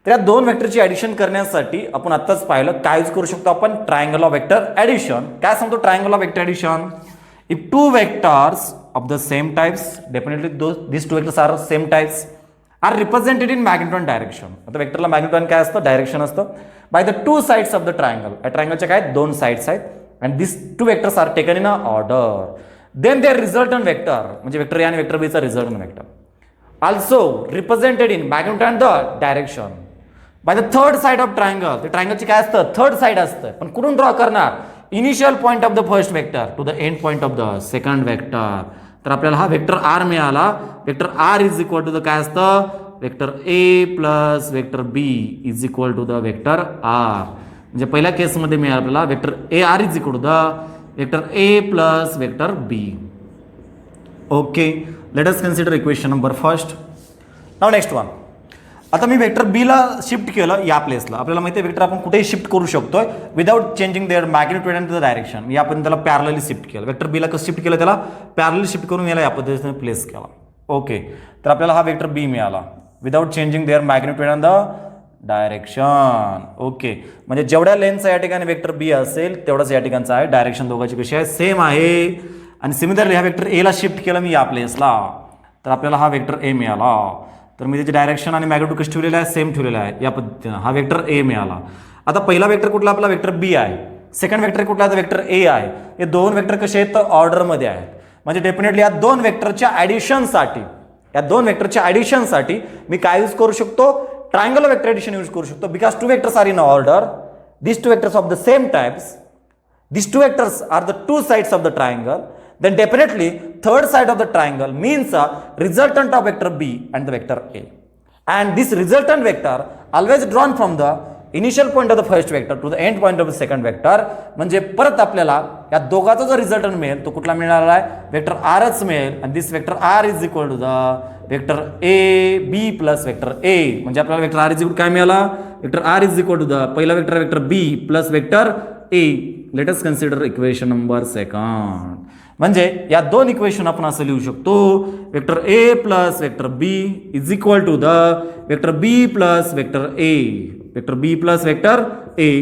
तर या दोन वेक्टरची ॲडिशन करण्यासाठी आपण आत्ताच पाहिलं काय यूज करू शकतो आपण, ट्रायंगल ऑफ वेक्टर ॲडिशन. काय सांगतो triangle of vector addition, if two vectors of the same types, definitely these two vectors are same types, are represented in magnitude and direction. आता वेक्टरला मॅग्निट्यूड काय असतं, डायरेक्शन असतं. By the two sides of the triangle, या ट्रायंगलच्या काय दोन sides आहेत and this two vectors are taken in a order. Then their resultant vector म्हणजे वेक्टर ए आणि वेक्टर बीचा resultant vector also represented in magnitude and the direction by the third side of triangle. ते ट्रायंगलची काय असतं, third side असतं. पण कुठून ड्रॉ करणार, initial point of the first vector to the end point of the second vector. तर आपल्याला हा वेक्टर आर मिळाला. Vector R is equal to the काय असतं, vector A plus vector B is equal to the vector R. म्हणजे पहिल्या केसमध्ये मिळाला आपल्याला vector A R is equal to the vector A plus vector B. Okay, let us consider equation number first. Now next one. आता मी vector बीला shift केलं या प्लेसला. आपल्याला माहिती आहे वेक्टर आपण कुठेही शिफ्ट करू शकतोय without changing their magnitude and the direction. मी आपण त्याला पॅरलली शिफ्ट केलं. वेक्टर बीला कसं शिफ्ट केलं, त्याला पॅरलली शिफ्ट करून याला या पद्धतीने प्लेस केला. ओके, तर आपल्याला हा वेक्टर बी मिळाला without changing their magnitude and the direction. Okay, म्हणजे जेवढ्या लेन्थचा या ठिकाणी वेक्टर बी असेल तेवढाच या ठिकाणचा आहे. डायरेक्शन दोघांची कशी आहे, सेम आहे. आणि सिमिलरली ह्या वेक्टर एला शिफ्ट केलं मी या प्लेसला, तर आपल्याला हा वेक्टर ए मिळाला. तर मी त्याचे डायरेक्शन आणि मॅग्निट्यूड कशी ठेवलेलं आहे, सेम ठेवलेलं आहे. या पद्धतीनं हा वेक्टर ए मिळाला. आता पहिला वेक्टर कुठला आपला, वेक्टर बी आहे. सेकंड वेक्टर कुठला आहे? वेक्टर ए आहे. हे दोन वेक्टर कसे आहेत? तर ऑर्डरमध्ये आहेत. म्हणजे डेफिनेटली या दोन वेक्टरच्या ॲडिशनसाठी मी काय यूज करू शकतो? ट्रायंगल वेक्टर ॲडिशन यूज करू शकतो. Because to vectors are in order, these two vectors of the same types, these two vectors are the two sides of the triangle, then definitely third side of the triangle means a resultant of vector B and the vector A. And this resultant vector always drawn from the initial point of the first vector to the end point of the second vector. म्हणजे परत आपल्याला या दोघांचा जो resultant मिळेल तो कुठला मिळणार आहे? वेक्टर आरच मिळेल. आणि this vector R is equal to the vector A B plus vector A. म्हणजे आपल्याला वेक्टर आर इज इक्वल काय मिळाला? Vector R is equal to the पहिला vector vector B plus vector A. Let us consider equation number second. म्हणजे या दोन equation आपण असं लिहू शकतो, vector A plus vector B is equal to the vector B plus vector A. Vector B plus vector A.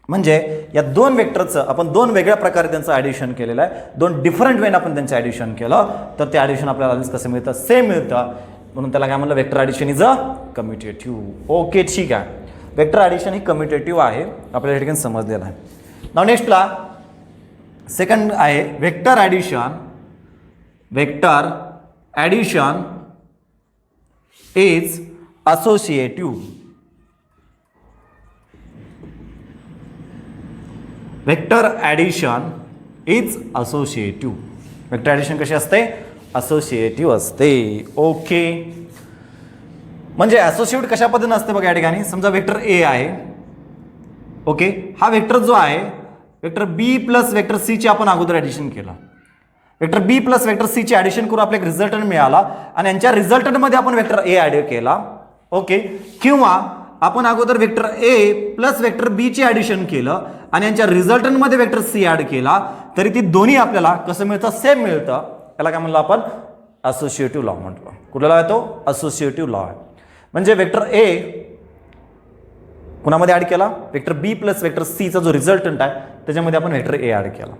म्हणजे या दोन वेक्टरचं आपण दोन वेगळ्या प्रकारे त्यांचं ॲडिशन केलेलं आहे. दोन डिफरंट वेने आपण त्यांचं ॲडिशन केलं तर ते ॲडिशन आपल्याला कसं मिळतं? सेम मिळतं. म्हणून त्याला काय म्हणलं? Vector addition is a commutative. Okay, ठीक आहे. वेक्टर ॲडिशन ही कम्युटेटिव्ह आहे, आपल्याला या ठिकाणी समजलेलं आहे. नाव नेक्स्टला सेकंड आहे vector addition. Vector addition is associative. Vector addition is associative. Vector addition कशी असते? असोसिएटिव्ह असते. ओके, म्हणजे असोसिएट कशा पद्धतीने असते बघा या ठिकाणी. समजा वेक्टर ए आहे. ओके, हा वेक्टर जो आहे vector B plus vector C चे आपण अगोदर ॲडिशन केलं. Vector B plus vector C चे ॲडिशन करून आपल्याला रिझल्टंट मिळाला आणि यांच्या रिझल्टंटमध्ये आपण वेक्टर ए ॲड केला. ओके, किंवा आपण अगोदर वेक्टर ए प्लस वेक्टर बी चे ॲडिशन केलं आणि यांच्या रिझल्टंटमध्ये वेक्टर सी ॲड केला तरी ती दोन्ही आपल्याला कसं मिळतं? सेम मिळतं. त्याला काय म्हणलं आपण? असोसिएटिव्ह लॉ म्हटलं. कुठला लॉ आहे तो? असोसिएटिव्ह लॉ आहे. म्हणजे वेक्टर ए कुणामध्ये ॲड केला? वेक्टर बी प्लस वेक्टर सीचा जो रिझल्टंट आहे त्याच्यामध्ये आपण वेक्टर ए ॲड केला,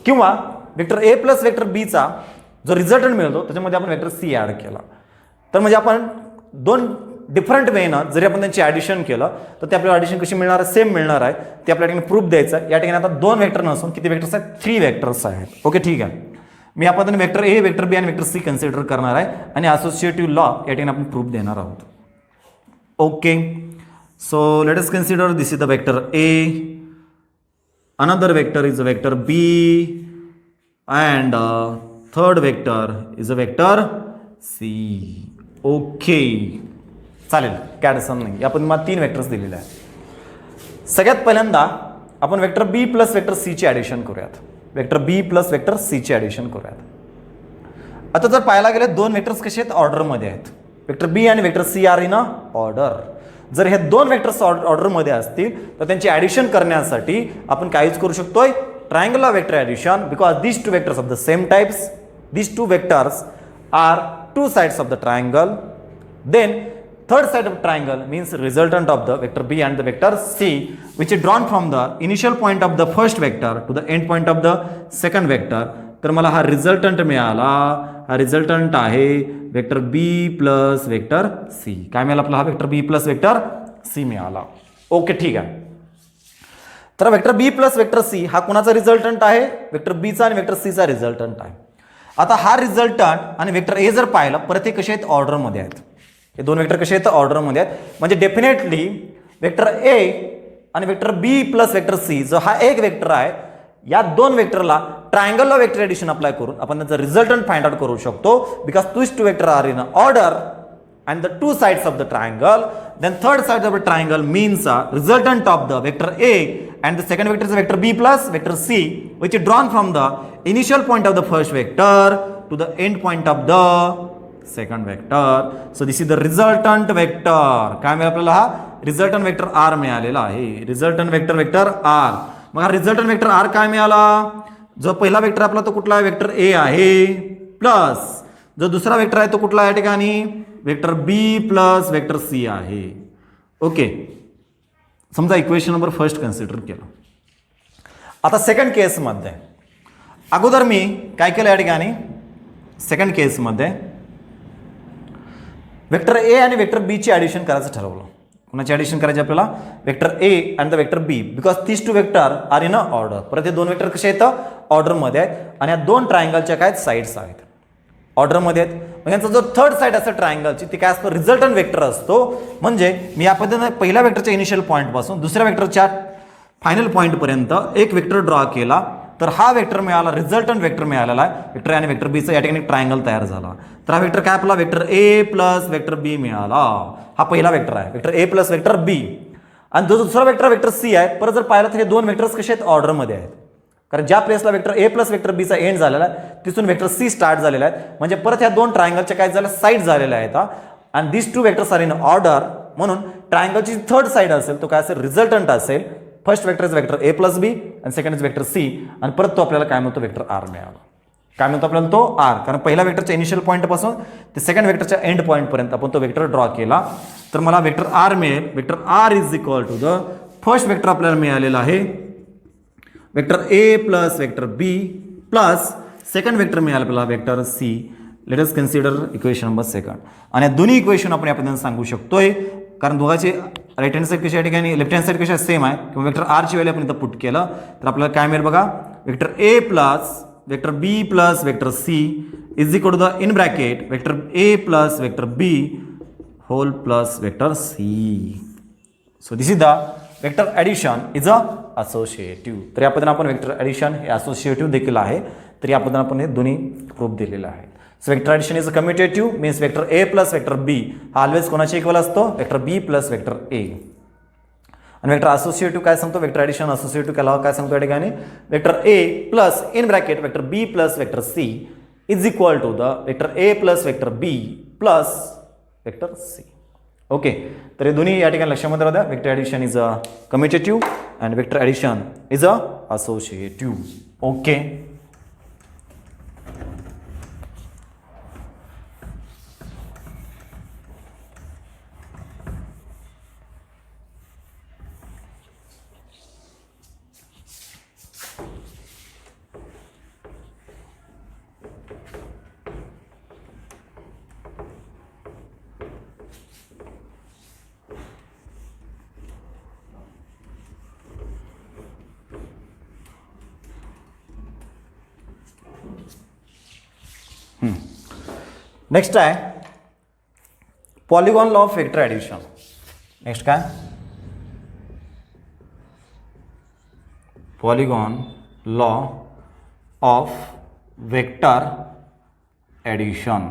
किंवा वेक्टर ए प्लस वेक्टर बीचा जो रिझल्टंट मिळतो त्याच्यामध्ये आपण वेक्टर सी ॲड केला. तर म्हणजे आपण दोन डिफरंट वेनं जरी आपण त्यांची ॲडिशन केलं तर ते आपल्याला ॲडिशन कशी मिळणार आहे? सेम मिळणार आहे. ते आपल्या ठिकाणी प्रूफ द्यायचं आहे. या ठिकाणी आता दोन वेक्टर नसून किती वेक्टर्स आहेत? 3 वेक्टर्स आहेत. ओके, ठीक आहे. मी आपण वेक्टर ए, वेक्टर बी आणि वेक्टर सी कन्सिडर करणार आहे आणि असोसिएटिव्ह लॉ या ठिकाणी आपण प्रूफ देणार आहोत. Okay, so let us consider this is the vector A, another vector is a vector B and third vector is a vector C. Okay, चालेल, काय अडचण नाही. आपण मला 3 वेक्टर्स दिलेले आहेत. सगळ्यात पहिल्यांदा आपण vector B plus vector C चे ॲडिशन करूयात. Vector B plus vector C चे ॲडिशन करूयात. आता जर पाहायला गेले दोन वेक्टर्स कसे आहेत? ऑर्डरमध्ये आहेत. वेक्टर बी आणि vector C are in a order. जर हे दोन वेक्टर्स ऑर्डरमध्ये असतील तर त्यांची ॲडिशन करण्यासाठी आपण काय यूज करू शकतोय? Triangular vector addition. Because these two vectors of the same types, these two vectors are two sides of the triangle. Then third side of triangle means resultant of the vector B and the vector C, which is drawn from the initial point of the first vector to the end point of the second vector. तर मला हा resultant मिळाला. हा resultant आहे vector B plus vector C. काय मिळाला आपला? हा vector B plus vector C मिळाला. ओके, ठीक आहे. तर vector B plus vector C हा कोणाचा रिझल्टंट आहे? वेक्टर बीचा आणि वेक्टर सीचा रिझल्टंट आहे. आता हा रिझल्टंट आणि वेक्टर ए जर पाहिलं परत हे कसे आहेत? ऑर्डरमध्ये आहेत. हे दोन वेक्टर कसे आहेत? ऑर्डरमध्ये आहेत. म्हणजे डेफिनेटली वेक्टर ए आणि vector B plus vector C जो हा एक वेक्टर आहे या दोन वेक्टरला ट्रायंगलला वेक्टर ॲडिशन अप्लाय करून आपण त्याचा रिझल्टंट फाइंड आउट करू शकतो. Because these two vectors are in order and the two sides of the triangle, then third side of the triangle means a resultant of the vector A and the second vector is vector B plus vector C, which is drawn from the initial point of the first vector to the end point of the second vector. So this is the resultant vector. काय मिळालं आपल्याला? हा resultant vector R मिळालेला आहे. Resultant vector vector R. मग हा resultant vector R काय मिळाला? जो पहिला वेक्टर आपला तो कुठला आहे? वेक्टर ए आहे. प्लस जो दुसरा वेक्टर आहे तो कुठला आहे? या ठिकाणी vector B plus vector C आहे. ओके, समजा इक्वेशन नंबर फर्स्ट कन्सिडर केलं. आता सेकंड केसमध्ये अगोदर मी काय केलं? या ठिकाणी सेकंड केसमध्ये वेक्टर ए आणि वेक्टर बी ची ॲडिशन करायचं ठरवलं. कुणाची ॲडिशन करायची आपल्याला, vector A and the vector B, because these 2 vector are in a order. परत हे 2 वेक्टर कसे येतं, ऑर्डरमध्ये आहेत आणि या 2 ट्रायंगलच्या काय साईड्स आहेत, ऑर्डरमध्ये आहेत. मग यांचा जो थर्ड साईड असतं ट्रायंगलची ती काय असतो, रिझल्टंट वेक्टर असतो. म्हणजे मी या पद्धतीने पहिल्या वेक्टरच्या इनिशियल पॉईंटपासून दुसऱ्या वेक्टरच्या फायनल पॉईंटपर्यंत एक वेक्टर ड्रॉ केला तर हा वेक्टर मिळाला, रिझल्टंट वेक्टर मिळालेला आहे. वेक्टर ए आणि वेक्टर बीचा या ठिकाणी ट्रायंगल तयार झाला. तर हा वेक्टर काय आपला, vector A plus vector B मिळाला. हा पहिला वेक्टर आहे, vector A plus vector B. आणि जो दुसरा वेक्टर वेक्टर सी आहे. परत जर पाहिलं तर हे 2 वेक्टर्स कसे आहेत, ऑर्डरमध्ये आहेत. कारण ज्या प्लेसला वेक्टर ए प्लस वेक्टर बीचा एंड झालेला आहे तिथून वेक्टर सी स्टार्ट झालेला आहे. म्हणजे परत ह्या 2 ट्रायंगलच्या काय झाल्या, साईड झालेल्या आहेत. आणि दिस 2 वेक्टर्स आर इन ऑर्डर. म्हणून ट्रायंगलची थर्ड साईड असेल तो काय असेल, रिझल्टंट असेल. First vector is vector A plus B आणि सेकंड इज वेक्टर सी. आणि परत तो आपल्याला काय म्हणतो, वेक्टर आर मिळाला. काय म्हणतो आपल्याला, तो आर. कारण पहिल्या वेक्टरच्या इनिशियल पॉईंटपासून ते सेकंड वेक्टरच्या एंड पॉईंटपर्यंत आपण तो वेक्टर ड्रॉ केला तर मला वेक्टर आर मिळेल. Vector R is equal to the first vector आपल्याला मिळालेला आहे vector A plus vector B plus second vector मिळाला आपल्याला vector C. Let us consider equation number second. आणि दोन्ही इक्वेशन आपण या पद्धतीने सांगू शकतोय कारण दोघांचे राईट हँड साईड कशा ठिकाणी लेफ्ट हँड साईड कशा सेम आहे. किंवा वेक्टर आरची व्हॅल्यू आपण इथं पुट केलं तर आपल्याला काय मिळेल बघा, vector A plus vector B plus vector C is equal to the in bracket vector A plus vector B whole plus vector C. So this is the vector addition is a associative. तर या पद्धतीने आपण vector addition हे associative देखील आहे. तर या पद्धतीने आपण हे दोन्ही प्रूफ दिलेलं आहे. So vector addition is a commutative means vector A plus vector B हा ऑलवेज कोणाच्या इक्वल असतो, vector B plus vector A. आणि वेक्टर असोसिएटिव्ह काय सांगतो, वेक्टर ॲडिशन असोसिएटिव्ह केला काय सांगतो या ठिकाणी, vector A plus in bracket vector B plus vector C is equal to the vector A plus vector B plus vector C. Okay, तर हे दोन्ही या ठिकाणी लक्षामध्ये राहू द्या. Vector addition is a commutative and vector addition is a associative. Okay, next आहे polygon law of vector addition. Next काय, polygon law of vector addition.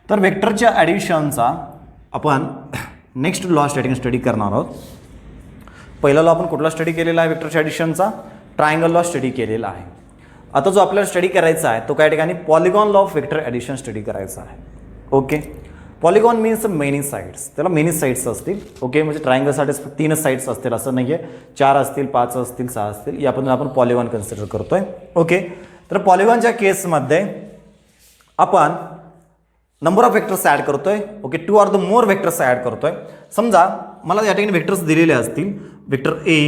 तर वेक्टरच्या ॲडिशनचा आपण नेक्स्ट लॉ स्टडी करणार आहोत. पहिला लॉ आपण कुठला स्टडी केलेला आहे वेक्टरच्या ॲडिशनचा, ट्रायंगल लॉ स्टडी केलेला आहे. आता जो आपल्याला स्टडी करायचा आहे तो काय ठिकाणी polygon law of vector addition study करायचा आहे. Okay, polygon means many sides, त्याला मेनी साईड्स असतील. ओके, म्हणजे ट्रायंगलसाठी 3 साईड्स असतील असं नाही आहे, 4 असतील, 5 असतील, 6 असतील, यापासून आपण पॉलिगॉन कन्सिडर करतोय. ओके, तर पॉलिगॉनच्या केसमध्ये आपण नंबर ऑफ वेक्टर्स ॲड करतोय. Okay, 2 or the more vectors add करतोय. समजा मला या ठिकाणी वेक्टर्स दिलेले असतील, vector A,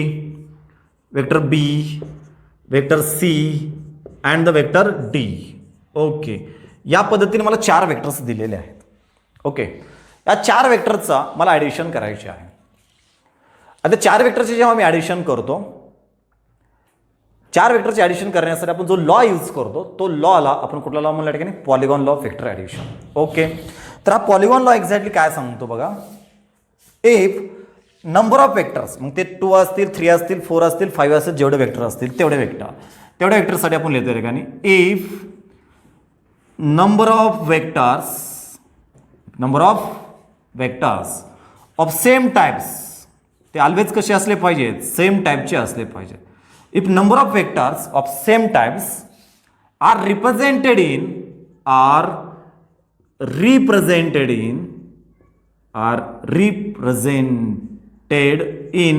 vector B, vector C and the vector D. Okay, या पद्धतीने मला 4 वेक्टर्स दिलेले आहेत. ओके, या 4 वेक्टरचा मला ॲडिशन करायचे आहे. आता 4 वेक्टरचे जेव्हा मी ॲडिशन करतो, 4 वेक्टरचे ॲडिशन करण्यासाठी आपण जो लॉ यूज करतो तो लॉला आपण कुठला लॉ म्हणला ठिकाणी, polygon law of vector addition. Okay, तर हा पॉलिगॉन लॉ एक्झॅक्टली काय सांगतो बघा, इफ नंबर ऑफ वेक्टर्स, मग ते 2 असतील, 3 असतील, 4 असतील, 5 असतील, जेवढे वेक्टर असतील तेवढ्या वेक्टरसाठी आपण लिहितो ठिकाणी, if number of vectors of same types, ते ऑलवेज कसे असले पाहिजेत, सेम टाइपचे असले पाहिजेत. If number of vectors of same types are represented in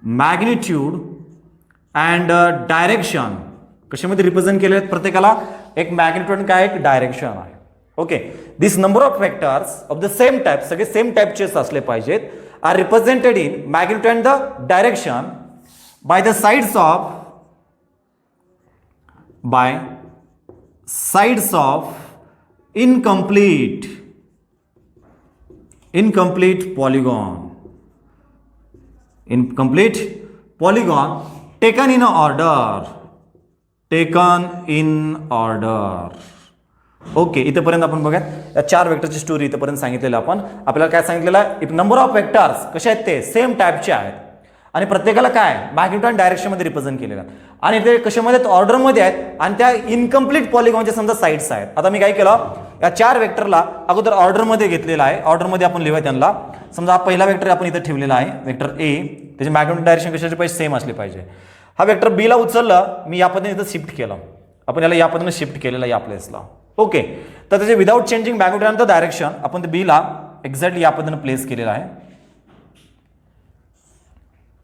magnitude and direction, कशामध्ये रिप्रेझेंट केले आहेत, प्रत्येकाला एक मॅग्निट्यूड काय एक डायरेक्शन आहे. Okay, this number of vectors of the same type, सगळे सेम टाइपचेच असले पाहिजेत, are represented in magnitude and the direction by the sides of incomplete incomplete polygon. Incomplete polygon taken in order. Taken in order. Okay, इथेपर्यंत आपण बघूयात. या 4 वेक्टरची story इथेपर्यंत सांगितलेलं आपण. आपल्याला काय सांगितलेलं आहे, इफ नंबर ऑफ वेक्टर्स कसे आहेत ते सेम टाईपचे आहेत आणि प्रत्येकाला काय मॅग्निट्यूड आणि डायरेक्शनमध्ये रिप्रेझेंट केलेलं आहे आणि ते कशामध्ये ऑर्डरमध्ये आहेत आणि त्या इनकम्प्लीट पॉलीगॉनचे समजा साईड्स आहेत. आता मी काय केलं, या 4 वेक्टरला अगोदर ऑर्डरमध्ये घेतलेला आहे. ऑर्डरमध्ये आपण लिहूया त्यांना. समजा हा पहिला वेक्टर आपण इथे ठेवलेला आहे, वेक्टर ए. त्याचे मॅग्निट्यूड डायरेक्शन कशाचे पाहिजे, सेम असले पाहिजे. हा वेक्टर बी ला उचललं, मी या पद्धतीने इथं शिफ्ट केलं. आपण याला या पद्धतीने शिफ्ट केलेलं या प्लेसला. ओके, तर त्याचे विदाउट चेंजिंग मॅग्निट्यूड आणि डायरेक्शन आपण ते बी ला एक्झॅक्टली या पद्धतीने प्लेस केलेलं आहे.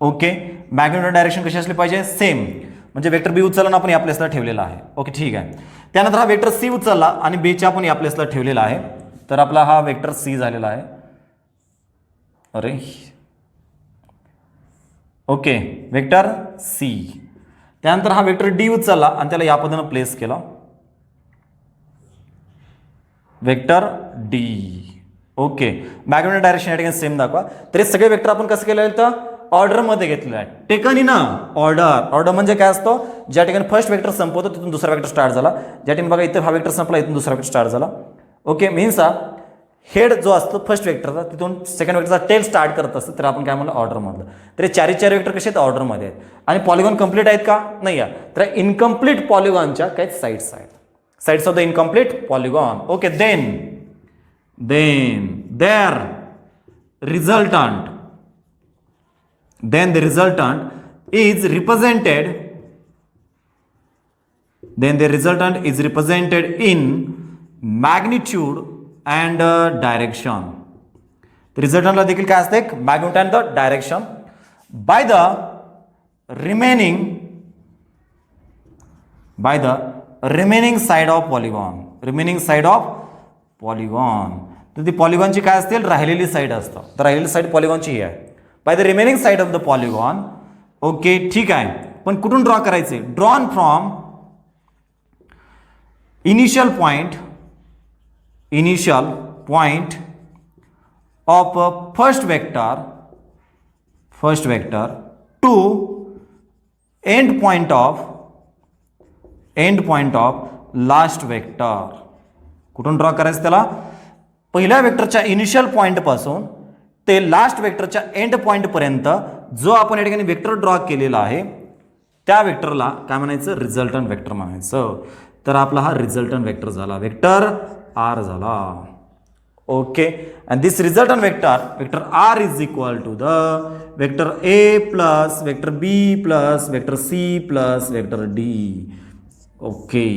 ओके, मॅग्निट्यूड डायरेक्शन कशी असली पाहिजे, सेम. म्हणजे वेक्टर बी उचलला आपण या प्लेसला ठेवलेला आहे. ओके, ठीक आहे. त्यानंतर हा वेक्टर सी उचलला आणि बीच्या आपण या प्लेसला ठेवलेला आहे. तर आपला हा वेक्टर सी झालेला आहे. अरे ओके, वेक्टर सी. त्यानंतर हा वेक्टर डी उचलला आणि त्याला या पद्धतीने प्लेस केला, vector D. Okay, magnitude direction या ठिकाणी सेम दाखवा. तर हे सगळे वेक्टर आपण कसं केलेलं तर ऑर्डरमध्ये घेतलेलं आहे. Taken in order. ऑर्डर म्हणजे काय असतो, ज्या ठिकाणी फर्स्ट वेक्टर संपवतो तिथून दुसरा वेक्टर स्टार्ट झाला. ज्या ठिकाणी बघा इथं हा वेक्टर संपला, इथून दुसरा वेक्टर स्टार्ट झाला. ओके, मीन्स हेड जो असतो फर्स्ट वेक्टरचा तिथून सेकंड वेक्टरचा टेल स्टार्ट करत असतं, तर आपण काय म्हणलं ऑर्डरमधलं. तर हे 4 वेक्टर कसे आहेत ऑर्डरमध्ये आहेत. आणि पॉलिगॉन कंप्लीट आहेत का, नाही आहे. तर इनकम्प्लीट पॉलिगॉनच्या काही साईड्स आहेत, sides of the incomplete polygon. Okay, then their resultant is represented in magnitude and direction. The resultantला देखील काय असते, magnitude and the direction by the remaining side of polygon. तर ती पॉलिगॉनची काय असतील, राहिलेली साईड असतं. तर राहिलेली साईड पॉलिगॉनची ही आहे, by the remaining side of the polygon. Okay, ठीक आहे. पण कुठून ड्रॉ करायचे, drawn from initial point of first vector to end point of last vector. कुठून ड्रॉ करायचं त्याला, पहिल्या वेक्टरच्या इनिशियल पॉइंट पासून ते लास्ट वेक्टरच्या एंड पॉइंट पर्यंत जो आपण या ठिकाणी वेक्टर ड्रॉ केलेला आहे त्या वेक्टरला काय म्हणायचं, रिझल्टंट वेक्टर म्हणायचं. तर आपला हा रिझल्टंट वेक्टर झाला, वेक्टर आर झाला. Okay, and this resultant vector R is equal to the vector A plus vector B plus vector C plus vector D. Okay,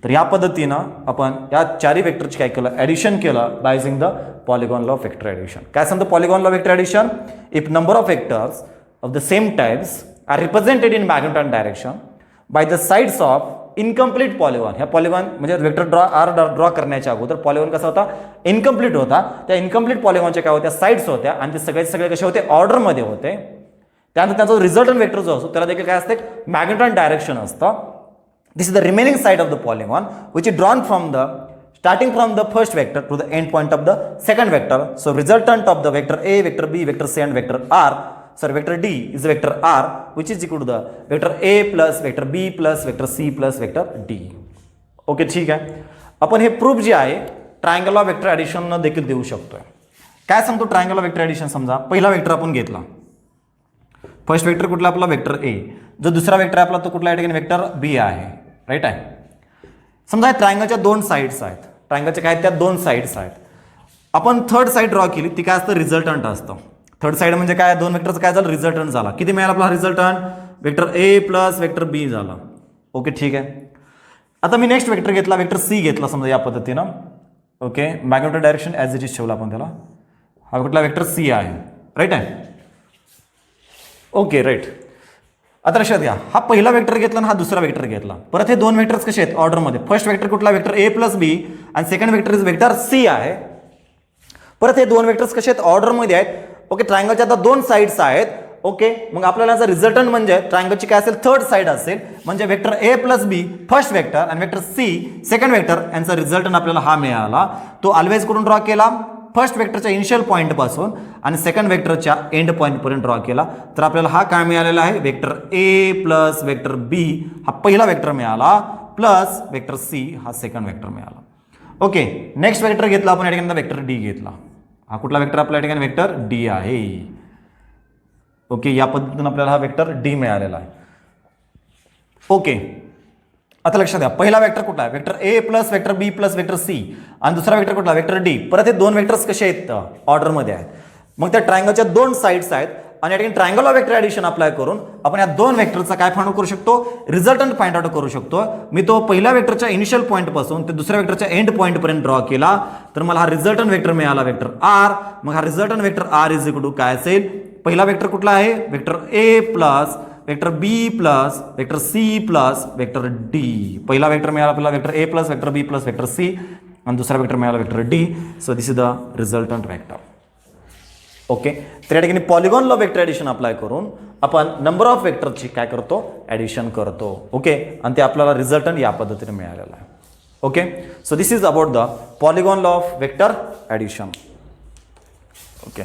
तर या पद्धतीनं आपण या 4 वेक्टरची काय केलं, ॲडिशन केलं by using the polygon law of vector addition. काय सांगतो polygon law vector addition, if number of vectors of the same types are represented in magnitude and direction by the sides of incomplete polygon. ह्या polygon म्हणजे vector draw करण्याच्या अगोदर polygon कसा होता, incomplete होता. त्या इनकम्प्लीट पॉलिगॉनच्या काय होत्या, साइड्स होत्या आणि ते सगळे कसे होते, ऑर्डरमध्ये होते. त्यानंतर त्याचा रिझल्टंट वेक्टर जो असतो त्याला देखील काय असते, मॅग्निट्यूड अँड डायरेक्शन असतं. This is the remaining side of the polygon which is drawn starting from the first vector to the end point of the second vector. So resultant of the vector A, vector B, vector C and vector D is vector R, which is equal to the vector A plus vector B plus vector C plus vector D. Okay, ठीक आहे. आपण हे proof जे आहे triangle of vector addition देखील देऊ शकतोय. काय सांगतो ट्रायंगल ऑफ वेक्टर ॲडिशन, समजा पहिला वेक्टर आपण घेतला, फर्स्ट वेक्टर कुठला आपला, वेक्टर ए. जो दुसरा वेक्टर आहे आपला तो कुठला, या ठिकाणी वेक्टर बी आहे, राईट आहे. समजा ट्रायंगलच्या 2 साईड्स आहेत, ट्रायंगलच्या काय त्या 2 साईड्स आहेत. आपण थर्ड साईड ड्रॉ केली, ती काय असतं, रिझल्टंट असतं. थर्ड साईड म्हणजे काय, 2 वेक्टरचं काय झालं, रिझल्टंट झाला. किती मिळाला आपला resultant, vector A plus vector B झाला. ओके, ठीक आहे. आता मी नेक्स्ट वेक्टर घेतला, वेक्टर सी घेतला समजा या पद्धतीनं. Okay, magnitude direction as it is ठेवला आपण त्याला. हा कुठला वेक्टर सी आहे, राईट आहे. Okay, right. आता लक्षात घ्या, हा पहिला वेक्टर घेतला आणि हा दुसरा वेक्टर घेतला. परत हे 2 वेक्टर्स कसे आहेत, ऑर्डरमध्ये. फर्स्ट वेक्टर कुठला, वेक्टर ए प्लस बी आणि second vector is vector C आहे. परत हे 2 वेक्टर्स कसे आहेत, ऑर्डरमध्ये आहेत. ओके, ट्रायंगलच्या आता 2 साईड्स आहेत. ओके, मग आपल्याला याचा रिझल्टंट म्हणजे ट्रायंगलची काय असेल, थर्ड साईड असेल. म्हणजे vector A plus B first vector आणि वेक्टर सी सेकंड वेक्टर यांचा रिझल्टंट आपल्याला हा मिळाला. तो ऑलवेज कुठून ड्रॉ केला, फर्स्ट वेक्टरच्या इनिशियल पॉईंटपासून आणि सेकंड वेक्टरच्या एंड पॉईंटपर्यंत ड्रॉ केला तर आपल्याला हा काय मिळालेला आहे vector A plus vector B हा पहिला वेक्टर मिळाला प्लस वेक्टर सी हा सेकंड वेक्टर मिळाला. ओके, नेक्स्ट वेक्टर घेतला आपण या ठिकाणी वेक्टर डी घेतला. हा कुठला वेक्टर आपल्या ठिकाणी वेक्टर डी आहे. ओके, या पद्धतीने आपल्याला हा वेक्टर डी मिळालेला आहे. ओके, आता लक्षात द्या पहिला वेक्टर कुठला आहे vector A plus vector B plus vector C आणि दुसरा वेक्टर कुठला वेक्टर डी. परत हे दोन वेक्टर्स कसे आहेत ऑर्डरमध्ये आहेत. मग त्या ट्रायंगलच्या दोन साइड्स आहेत आणि या ठिकाणी ट्रायंगल वेक्टर ॲडिशन अप्लाय करून आपण या दोन वेक्टरचा काय फाइंड आउट करू शकतो रिझल्टंट फाइंड आउट करू शकतो. मी तो पहिल्या वेक्टरच्या इनिशियल पॉईंट पासून ते दुसऱ्या वेक्टरच्या एंड पॉईंट पर्यंत ड्रॉ केला तर मला हा रिझल्टंट वेक्टर मिळाला वेक्टर आर. मग हा resultant vector R is equal to काय असेल पहिला वेक्टर कुठला आहे vector A plus vector B plus vector C plus vector D. पहिला वेक्टर मिळाला आपल्याला vector A plus vector B plus vector C आणि दुसरा वेक्टर मिळाला vector D. So this is the resultant vector. Okay, तर या ठिकाणी polygon law vector addition apply करून आपण नंबर ऑफ वेक्टरची काय करतो ॲडिशन करतो. ओके, आणि ते आपल्याला रिझल्टंट या पद्धतीने मिळालेला आहे. Okay, so this is about the polygon law of vector addition. Okay.